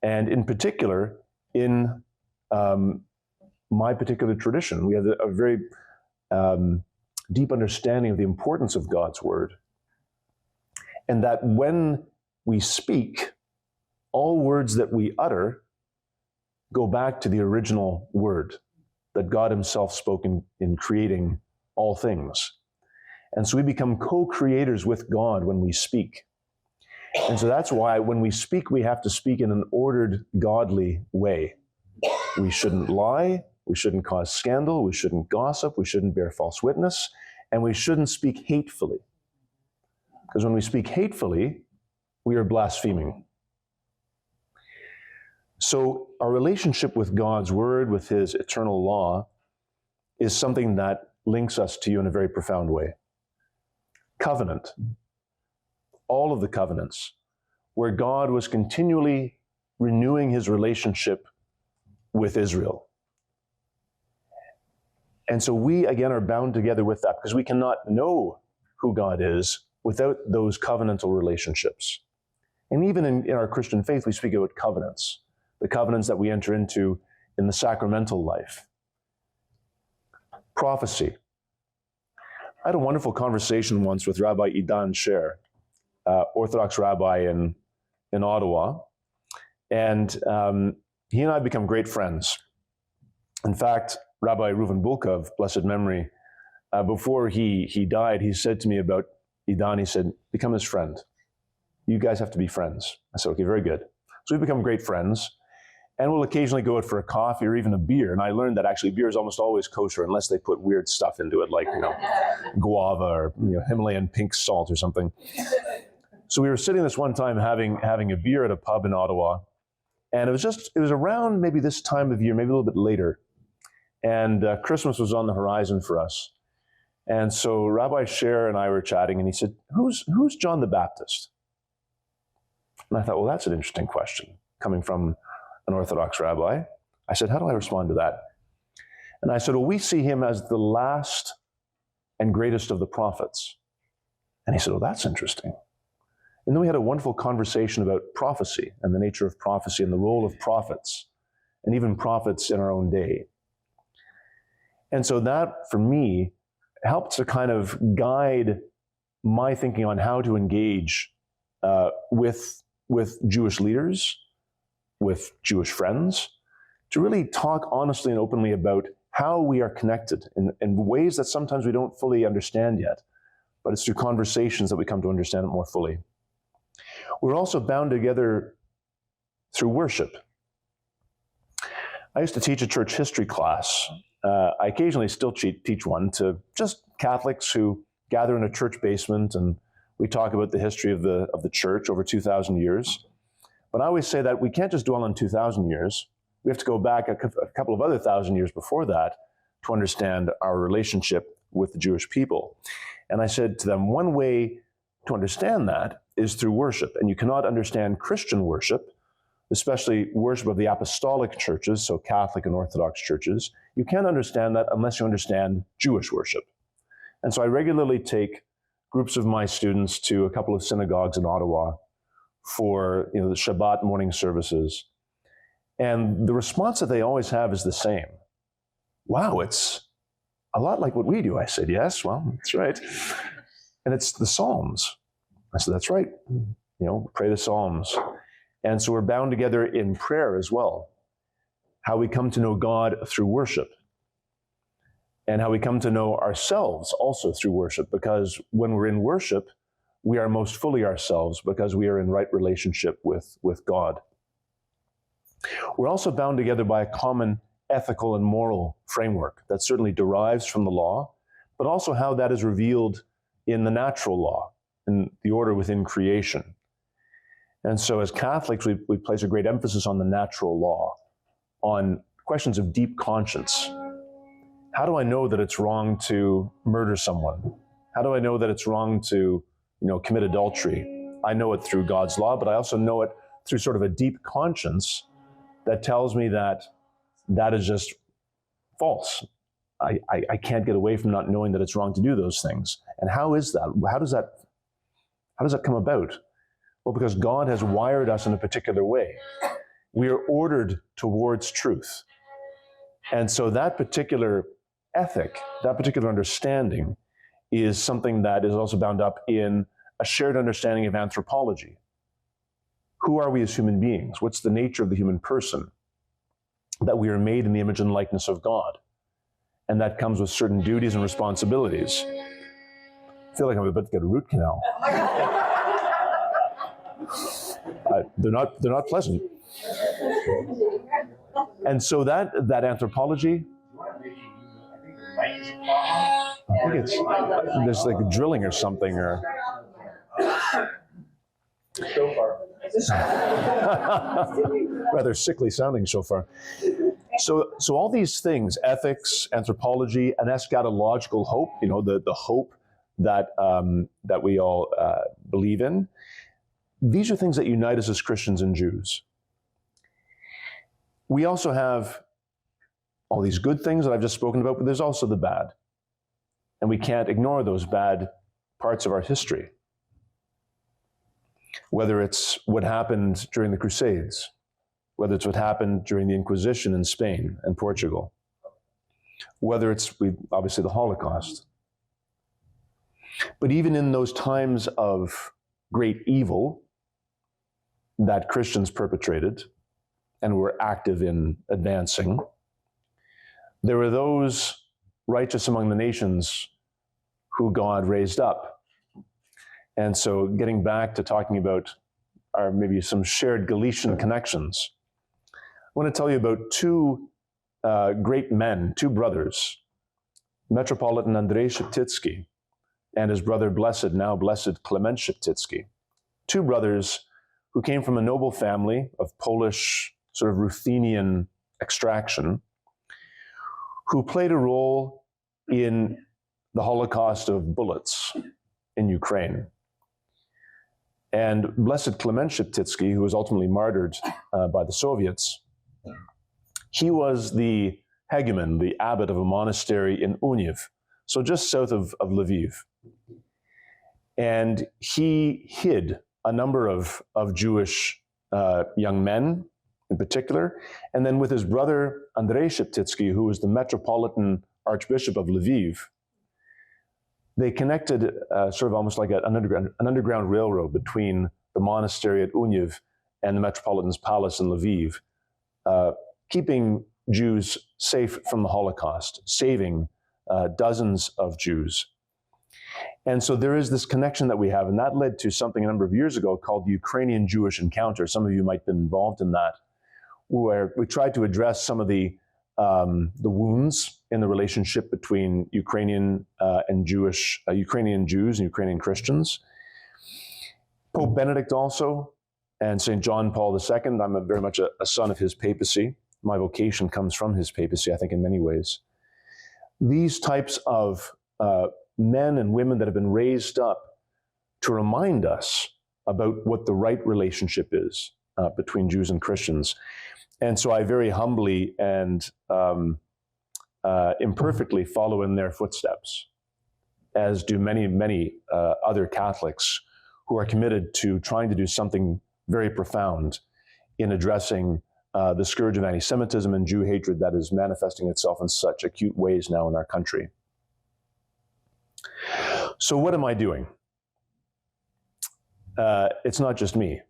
And in particular, in my particular tradition, we have a very deep understanding of the importance of God's Word. And that when we speak, all words that we utter go back to the original word that God himself spoke in creating all things. And so we become co-creators with God when we speak. And so that's why when we speak, we have to speak in an ordered, godly way. We shouldn't lie, we shouldn't cause scandal, we shouldn't gossip, we shouldn't bear false witness, and we shouldn't speak hatefully. Because when we speak hatefully, we are blaspheming. So our relationship with God's word, with his eternal law, is something that links us to you in a very profound way. Covenant, all of the covenants, where God was continually renewing his relationship with Israel. And so we, again, are bound together with that because we cannot know who God is without those covenantal relationships. And even in our Christian faith, we speak about covenants, the covenants that we enter into in the sacramental life. Prophecy. I had a wonderful conversation once with Rabbi Idan Sher, Orthodox rabbi in Ottawa, and he and I have become great friends. In fact, Rabbi Reuven Bulkov, blessed memory, before he died, he said to me about Idan, he said, become his friend. You guys have to be friends. I said, okay, very good. So we've become great friends, and we'll occasionally go out for a coffee or even a beer. And I learned that actually beer is almost always kosher unless they put weird stuff into it, like guava or Himalayan pink salt or something. So we were sitting this one time having a beer at a pub in Ottawa, and it was around maybe this time of year, maybe a little bit later, and Christmas was on the horizon for us. And so Rabbi Sher and I were chatting, and he said, "Who's John the Baptist?" And I thought, well, that's an interesting question coming from an Orthodox rabbi. I said, how do I respond to that? And I said, well, we see him as the last and greatest of the prophets. And he said, oh, that's interesting. And then we had a wonderful conversation about prophecy and the nature of prophecy and the role of prophets, and even prophets in our own day. And so that, for me, helped to kind of guide my thinking on how to engage with Jewish leaders, with Jewish friends, to really talk honestly and openly about how we are connected in ways that sometimes we don't fully understand yet, but it's through conversations that we come to understand it more fully. We're also bound together through worship. I used to teach a church history class. I occasionally still teach one to just Catholics who gather in a church basement, and we talk about the history of the church over 2,000 years. But I always say that we can't just dwell on 2,000 years. We have to go back a couple of other 1,000 years before that to understand our relationship with the Jewish people. And I said to them, one way to understand that is through worship. And you cannot understand Christian worship, especially worship of the apostolic churches, so Catholic and Orthodox churches. You can't understand that unless you understand Jewish worship. And so I regularly take groups of my students to a couple of synagogues in Ottawa for the Shabbat morning services. And the response that they always have is the same. Wow, it's a lot like what we do. I said, yes, well, that's right. And it's the Psalms. I said, that's right. Pray the Psalms. And so we're bound together in prayer as well. How we come to know God through worship. And how we come to know ourselves also through worship. Because when we're in worship, we are most fully ourselves because we are in right relationship with God. We're also bound together by a common ethical and moral framework that certainly derives from the law, but also how that is revealed in the natural law, in the order within creation. And so as Catholics, we place a great emphasis on the natural law, on questions of deep conscience. How do I know that it's wrong to murder someone? How do I know that it's wrong to commit adultery? I know it through God's law, but I also know it through sort of a deep conscience that tells me that that is just false. I can't get away from not knowing that it's wrong to do those things. And how is that? How does that come about? Well, because God has wired us in a particular way. We are ordered towards truth. And so that particular ethic, that particular understanding is something that is also bound up in a shared understanding of anthropology. who are we as human beings? What's the nature of the human person? That we are made in the image and likeness of God. And that comes with certain duties and responsibilities. I feel like I'm about to get a root canal. They're not pleasant. And so that anthropology, I think there's like drilling or something, or rather sickly sounding shofar. So all these things, ethics, anthropology, an eschatological hope, the hope that we all believe in. These are things that unite us as Christians and Jews. We also have all these good things that I've just spoken about, but there's also the bad. And we can't ignore those bad parts of our history. Whether it's what happened during the Crusades, whether it's what happened during the Inquisition in Spain and Portugal, whether it's obviously the Holocaust. But even in those times of great evil that Christians perpetrated and were active in advancing, there were those righteous among the nations who God raised up. And so getting back to talking about our maybe some shared Galician connections, I want to tell you about two great men, two brothers, Metropolitan Andrzej Szeptycki and his brother now blessed Klement Szeptycki, two brothers who came from a noble family of Polish, sort of Ruthenian extraction, who played a role in the Holocaust of bullets in Ukraine. And blessed Klement Szeptycki, who was ultimately martyred by the Soviets, he was the hegumen, the abbot of a monastery in Uniew, so just south of Lviv. And he hid a number of Jewish young men in particular, and then with his brother Andrzej Szeptycki, who was the Metropolitan Archbishop of Lviv, they connected sort of almost like an underground railroad between the monastery at Uniew and the Metropolitan's palace in Lviv, keeping Jews safe from the Holocaust, saving dozens of Jews. And so there is this connection that we have, and that led to something a number of years ago called the Ukrainian Jewish Encounter. Some of you might have been involved in that, where we tried to address some of the wounds in the relationship between Ukrainian and Ukrainian Jews and Ukrainian Christians. Pope Benedict also, and St. John Paul II. I'm very much a son of his papacy. My vocation comes from his papacy, I think, in many ways. These types of men and women that have been raised up to remind us about what the right relationship is between Jews and Christians. And so I very humbly and imperfectly follow in their footsteps, as do many, many other Catholics who are committed to trying to do something very profound in addressing the scourge of anti-Semitism and Jew hatred that is manifesting itself in such acute ways now in our country. So what am I doing? It's not just me.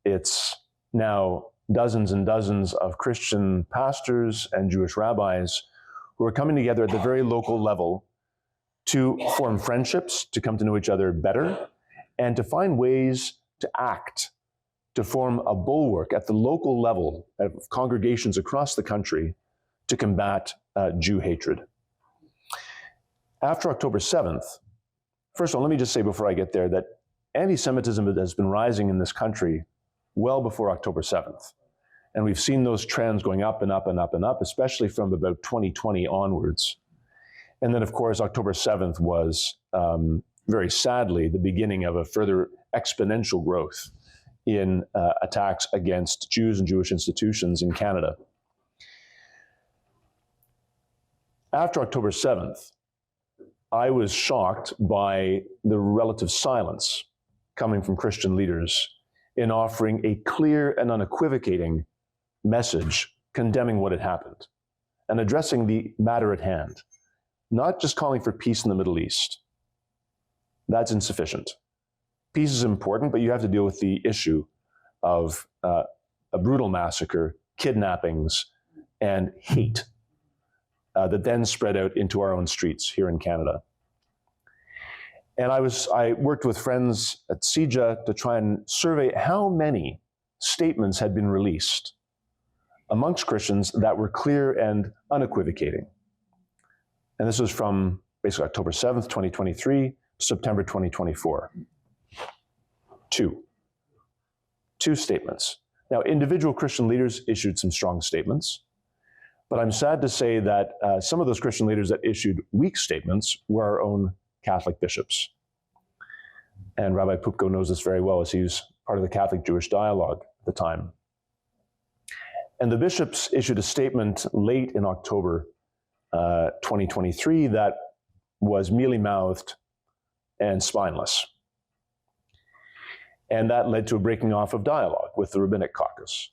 It's now dozens and dozens of Christian pastors and Jewish rabbis who are coming together at the very local level to form friendships, to come to know each other better, and to find ways to act, to form a bulwark at the local level of congregations across the country to combat Jew hatred. After October 7th, first of all, let me just say before I get there that anti-Semitism has been rising in this country well before October 7th. And we've seen those trends going up and up and up and up, especially from about 2020 onwards. And then, of course, October 7th was, very sadly, the beginning of a further exponential growth in attacks against Jews and Jewish institutions in Canada. After October 7th, I was shocked by the relative silence coming from Christian leaders in offering a clear and unequivocating message condemning what had happened and addressing the matter at hand, not just calling for peace in the Middle East. That's insufficient. Peace is important, but you have to deal with the issue of a brutal massacre, kidnappings, and hate that then spread out into our own streets here in Canada. And I worked with friends at CIJA to try and survey how many statements had been released amongst Christians that were clear and unequivocating. And this was from basically October 7th, 2023, September 2024. Two statements. Now, individual Christian leaders issued some strong statements, but I'm sad to say that some of those Christian leaders that issued weak statements were our own Catholic bishops. And Rabbi Pupko knows this very well, as he was part of the Catholic-Jewish dialogue at the time. And the bishops issued a statement late in October 2023 that was mealy-mouthed and spineless. And that led to a breaking off of dialogue with the Rabbinic Caucus.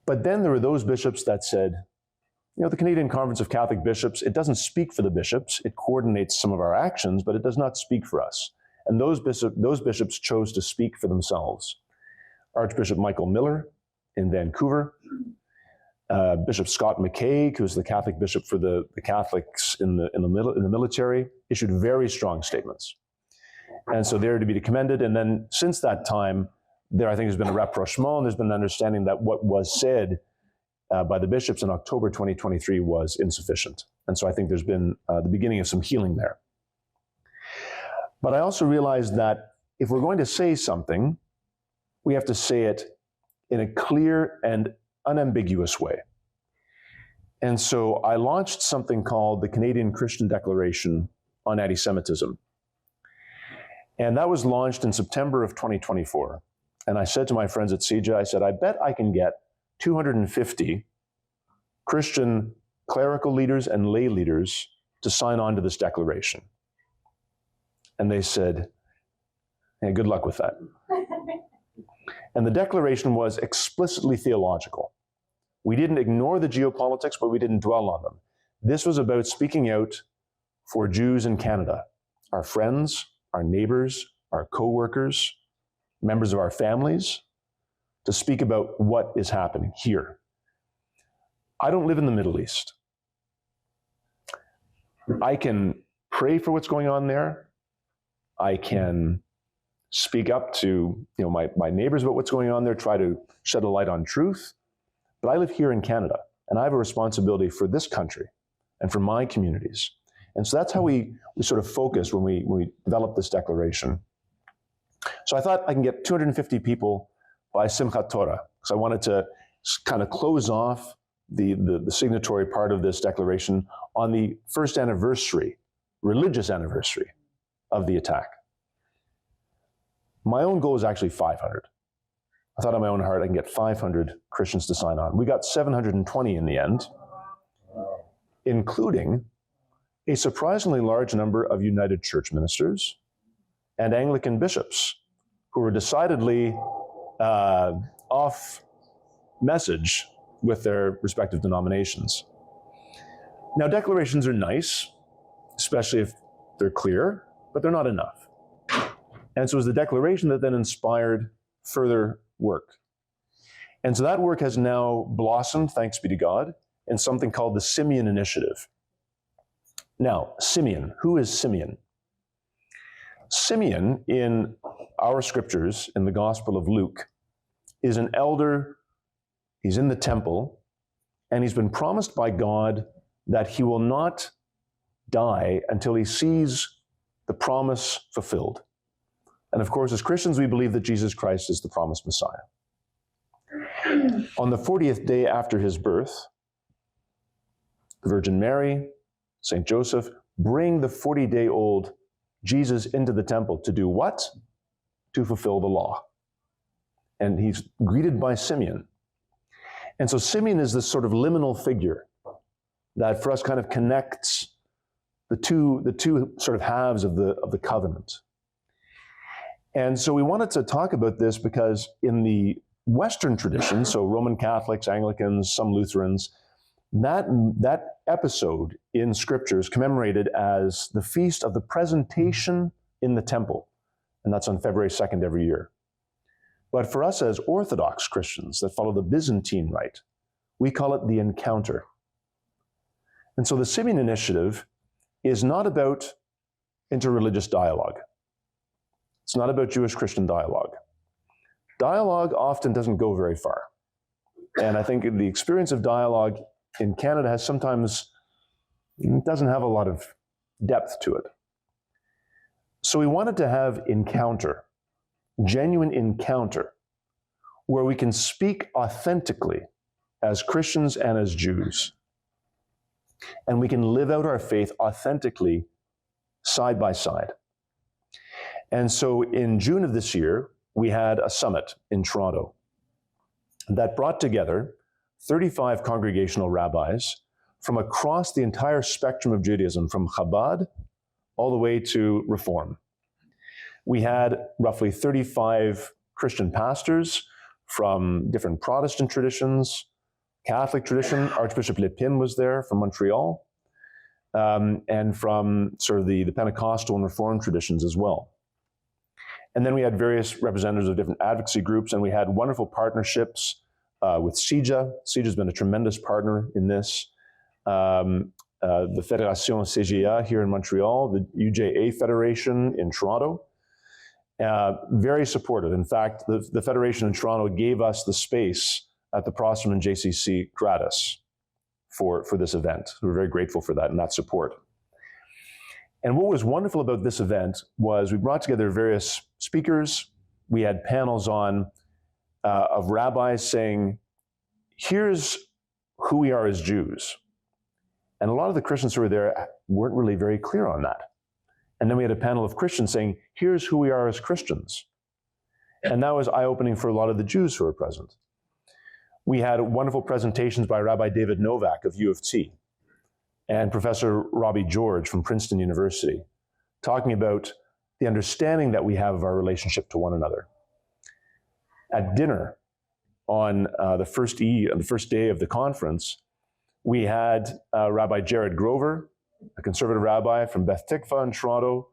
But then there were those bishops that said, the Canadian Conference of Catholic Bishops, it doesn't speak for the bishops. It coordinates some of our actions, but it does not speak for us. And those bishops chose to speak for themselves. Archbishop Michael Miller in Vancouver, Bishop Scott McKay, who is the Catholic bishop for the Catholics in the military, issued very strong statements. And so they're to be commended. And then since that time, I think there's been a rapprochement, and there's been an understanding that what was said by the bishops in October 2023 was insufficient. And so I think there's been the beginning of some healing there. But I also realized that if we're going to say something, we have to say it in a clear and unambiguous way. And so I launched something called the Canadian Christian Declaration on Anti-Semitism. And that was launched in September of 2024. And I said to my friends at CIJA, I said, I bet I can get 250 Christian clerical leaders and lay leaders to sign on to this declaration. And they said, hey, good luck with that. And the declaration was explicitly theological. We didn't ignore the geopolitics, but we didn't dwell on them. This was about speaking out for Jews in Canada, our friends, our neighbors, our co-workers, members of our families, to speak about what is happening here. I don't live in the Middle East. I can pray for what's going on there. I can speak up to my neighbors about what's going on there, try to shed a light on truth. But I live here in Canada, and I have a responsibility for this country and for my communities. And so that's how we sort of focus when we develop this declaration. So I thought I can get 250 people by Simchat Torah, because I wanted to kind of close off the signatory part of this declaration on the first anniversary, religious anniversary of the attack. My own goal is actually 500. I thought in my own heart I can get 500 Christians to sign on. We got 720 in the end, including a surprisingly large number of United Church ministers and Anglican bishops who were decidedly off message with their respective denominations. Now, declarations are nice, especially if they're clear, but they're not enough. And so it was the declaration that then inspired further work. And so that work has now blossomed, thanks be to God, in something called the Simeon Initiative. Now, Simeon, who is Simeon? Simeon, in our scriptures, in the Gospel of Luke, is an elder. He's in the temple, and he's been promised by God that he will not die until he sees the promise fulfilled. And of course, as Christians, we believe that Jesus Christ is the promised Messiah. On the 40th day after his birth, the Virgin Mary, St. Joseph, bring the 40-day-old Jesus into the temple to do what? To fulfill the law. And he's greeted by Simeon. And so Simeon is this sort of liminal figure that for us kind of connects the two sort of halves of the covenant. And so we wanted to talk about this because in the Western tradition, so Roman Catholics, Anglicans, some Lutherans, that episode in Scripture is commemorated as the Feast of the Presentation in the Temple. And that's on February 2nd every year. But for us as Orthodox Christians that follow the Byzantine rite, we call it the encounter. And so the Simeon Initiative is not about interreligious dialogue. It's not about Jewish-Christian dialogue. Dialogue often doesn't go very far. And I think the experience of dialogue in Canada has sometimes, it doesn't have a lot of depth to it. So we wanted to have encounter, genuine encounter, where we can speak authentically as Christians and as Jews. And we can live out our faith authentically side by side. And so in June of this year, we had a summit in Toronto that brought together 35 congregational rabbis from across the entire spectrum of Judaism, from Chabad all the way to Reform. We had roughly 35 Christian pastors from different Protestant traditions, Catholic tradition. Archbishop Lépine was there from Montreal, and from sort of the Pentecostal and Reformed traditions as well. And then we had various representatives of different advocacy groups, and we had wonderful partnerships with CIJA. CIJA's been a tremendous partner in this. The Fédération CGA here in Montreal, the UJA Federation in Toronto, very supportive. In fact, the Federation in Toronto gave us the space at the Prosterman JCC gratis for this event. We're very grateful for that and that support. And what was wonderful about this event was we brought together various speakers. We had panels on of rabbis saying, here's who we are as Jews. And a lot of the Christians who were there weren't really very clear on that. And then we had a panel of Christians saying, here's who we are as Christians. And that was eye-opening for a lot of the Jews who were present. We had wonderful presentations by Rabbi David Novak of U of T and Professor Robbie George from Princeton University, talking about the understanding that we have of our relationship to one another. At dinner on the first day of the conference, we had Rabbi Jared Grover, a conservative rabbi from Beth Tikva in Toronto,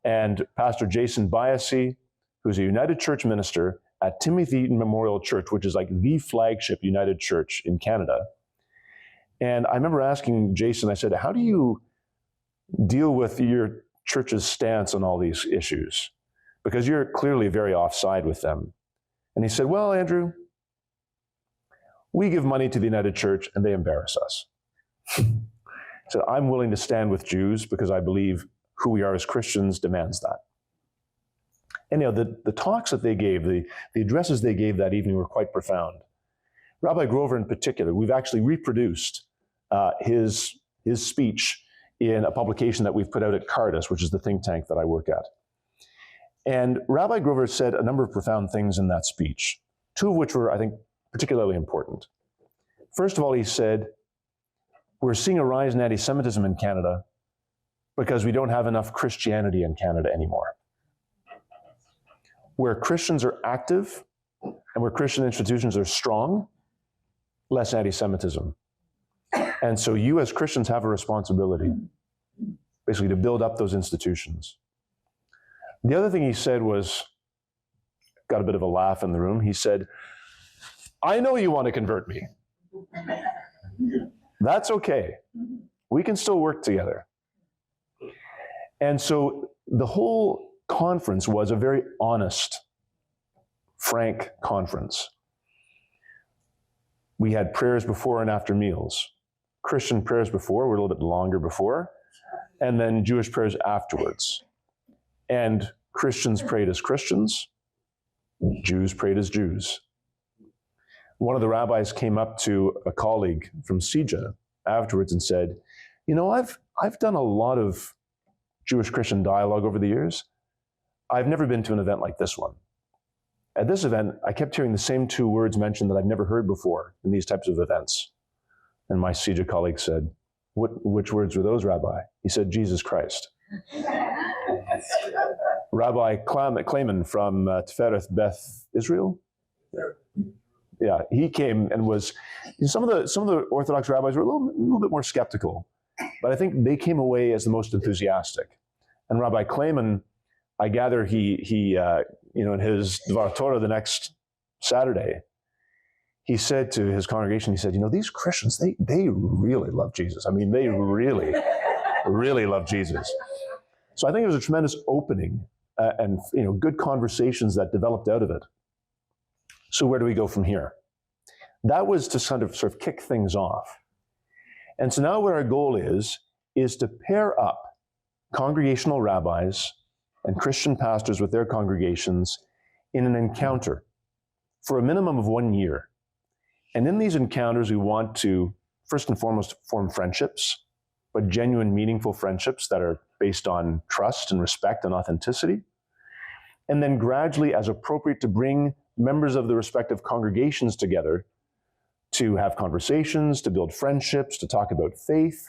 and Pastor Jason Biasi, who's a United Church minister at Timothy Eaton Memorial Church, which is like the flagship United Church in Canada. And I remember asking Jason, I said, how do you deal with your church's stance on all these issues? Because you're clearly very offside with them. And he said, well, Andrew, we give money to the United Church and they embarrass us. He said, I'm willing to stand with Jews because I believe who we are as Christians demands that. And the talks that they gave, the addresses they gave that evening were quite profound. Rabbi Grover in particular, we've actually reproduced his speech in a publication that we've put out at Cardis, which is the think tank that I work at. And Rabbi Grover said a number of profound things in that speech, two of which were, I think, particularly important. First of all, he said, we're seeing a rise in anti-Semitism in Canada because we don't have enough Christianity in Canada anymore. Where Christians are active and where Christian institutions are strong, less anti-Semitism. And so you as Christians have a responsibility, basically, to build up those institutions. The other thing he said was, got a bit of a laugh in the room. He said, I know you want to convert me. That's okay. We can still work together. And so the whole conference was a very honest, frank conference. We had prayers before and after meals. Christian prayers before were a little bit longer before, and then Jewish prayers afterwards. And Christians prayed as Christians, Jews prayed as Jews. One of the rabbis came up to a colleague from CIJA afterwards and said, you know, I've done a lot of Jewish-Christian dialogue over the years. I've never been to an event like this one. At this event, I kept hearing the same two words mentioned that I've never heard before in these types of events. And my CIJA colleague said, which words were those, Rabbi? He said, Jesus Christ. Rabbi Klayman from Tiferet Beth Israel? Yeah, he came and was, some of the Orthodox rabbis were a little bit more skeptical, but I think they came away as the most enthusiastic. And Rabbi Klayman I gather he in his Dvar Torah the next Saturday, he said to his congregation, he said, these Christians, they really love Jesus. I mean, they really, really love Jesus. So I think it was a tremendous opening and good conversations that developed out of it. So where do we go from here? That was to sort of kick things off. And so now what our goal is to pair up congregational rabbis and Christian pastors with their congregations in an encounter for a minimum of 1 year. And in these encounters, we want to, first and foremost, form friendships, but genuine, meaningful friendships that are based on trust and respect and authenticity. And then gradually, as appropriate, to bring members of the respective congregations together to have conversations, to build friendships, to talk about faith,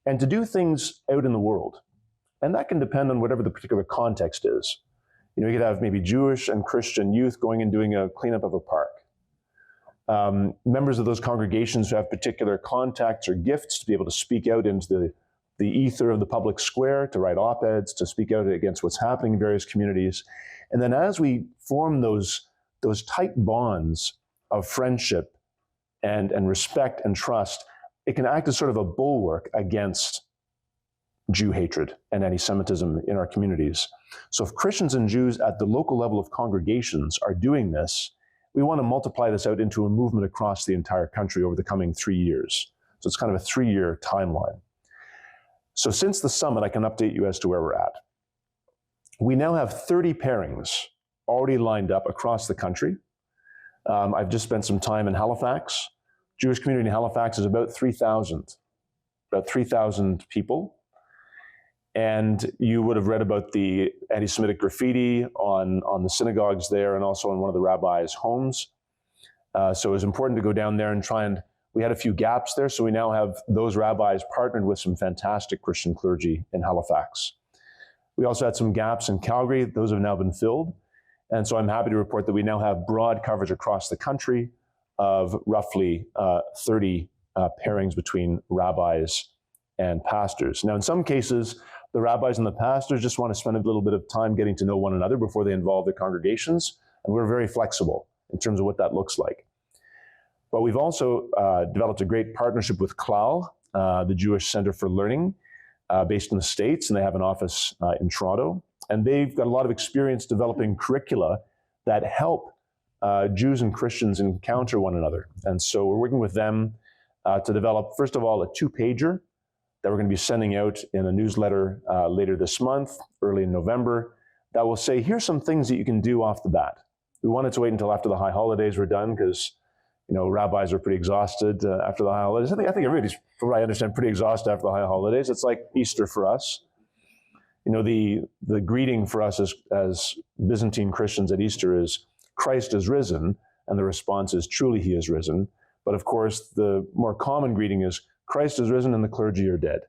and to do things out in the world. And that can depend on whatever the particular context is. You could have maybe Jewish and Christian youth going and doing a cleanup of a park. Members of those congregations who have particular contacts or gifts to be able to speak out into the ether of the public square, to write op-eds, to speak out against what's happening in various communities. And then as we form those tight bonds of friendship and respect and trust, it can act as sort of a bulwark against Jew hatred and anti-Semitism in our communities. So if Christians and Jews at the local level of congregations are doing this, we want to multiply this out into a movement across the entire country over the coming 3 years. So it's kind of a 3-year timeline. So since the summit, I can update you as to where we're at. We now have 30 pairings already lined up across the country. I've just spent some time in Halifax. Jewish community in Halifax is about 3,000 people. And you would have read about the anti-Semitic graffiti on the synagogues there and also on one of the rabbis' homes. So it was important to go down there and we had a few gaps there, so we now have those rabbis partnered with some fantastic Christian clergy in Halifax. We also had some gaps in Calgary. Those have now been filled. And so I'm happy to report that we now have broad coverage across the country of roughly 30 pairings between rabbis and pastors. Now, in some cases, the rabbis and the pastors just want to spend a little bit of time getting to know one another before they involve their congregations, and we're very flexible in terms of what that looks like. But we've also developed a great partnership with Klal, the Jewish Center for Learning, based in the States, and they have an office in Toronto. And they've got a lot of experience developing curricula that help Jews and Christians encounter one another. And so we're working with them to develop, first of all, a 2-pager that we're going to be sending out in a newsletter later this month, early in November, that will say, here's some things that you can do off the bat. We wanted to wait until after the high holidays were done because, rabbis are pretty exhausted after the high holidays. I think everybody's, from what I understand, pretty exhausted after the high holidays. It's like Easter for us. The greeting for us as Byzantine Christians at Easter is, Christ is risen, and the response is, truly he is risen. But of course, the more common greeting is, Christ is risen and the clergy are dead.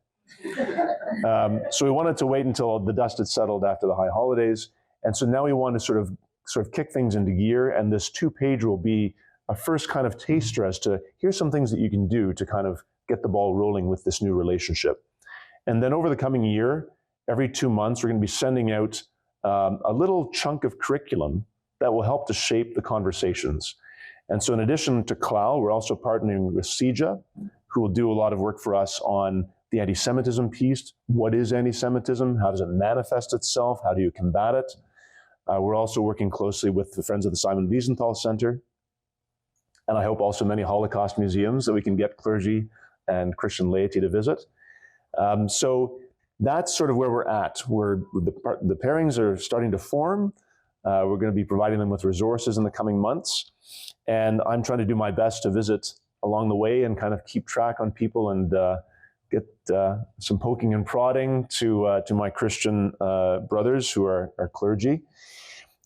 So we wanted to wait until the dust had settled after the high holidays. And so now we want to sort of kick things into gear. And this 2-page will be a first kind of taster as to, here's some things that you can do to kind of get the ball rolling with this new relationship. And then over the coming year, every 2 months, we're going to be sending out a little chunk of curriculum that will help to shape the conversations. And so in addition to Klal, we're also partnering with CIJA, who will do a lot of work for us on the anti-Semitism piece. What is anti-Semitism? How does it manifest itself? How do you combat it? We're also working closely with the Friends of the Simon Wiesenthal Center, and I hope also many Holocaust museums that we can get clergy and Christian laity to visit. So that's sort of where we're at. The pairings are starting to form. We're going to be providing them with resources in the coming months. And I'm trying to do my best to visit along the way and kind of keep track on people and get some poking and prodding to my Christian brothers who are clergy.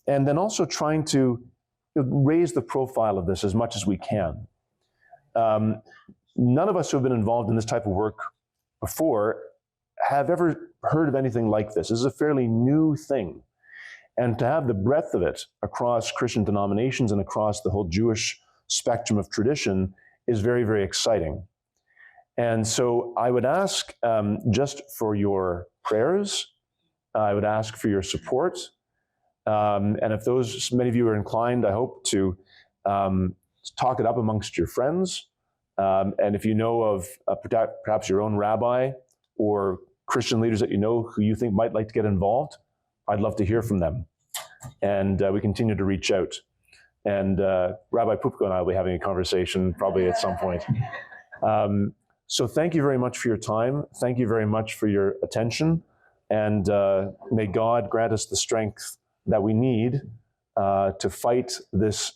And then also trying to raise the profile of this as much as we can. None of us who have been involved in this type of work before have ever heard of anything like this. This is a fairly new thing. And to have the breadth of it across Christian denominations and across the whole Jewish spectrum of tradition is very, very exciting. And so I would ask just for your prayers I would ask for your support. And if many of you are inclined, I hope to talk it up amongst your friends. And if you know of perhaps your own rabbi or Christian leaders that you know who you think might like to get involved, I'd love to hear from them. And we continue to reach out. And Rabbi Pupko and I will be having a conversation probably at some point. So thank you very much for your time. Thank you very much for your attention. And may God grant us the strength that we need to fight this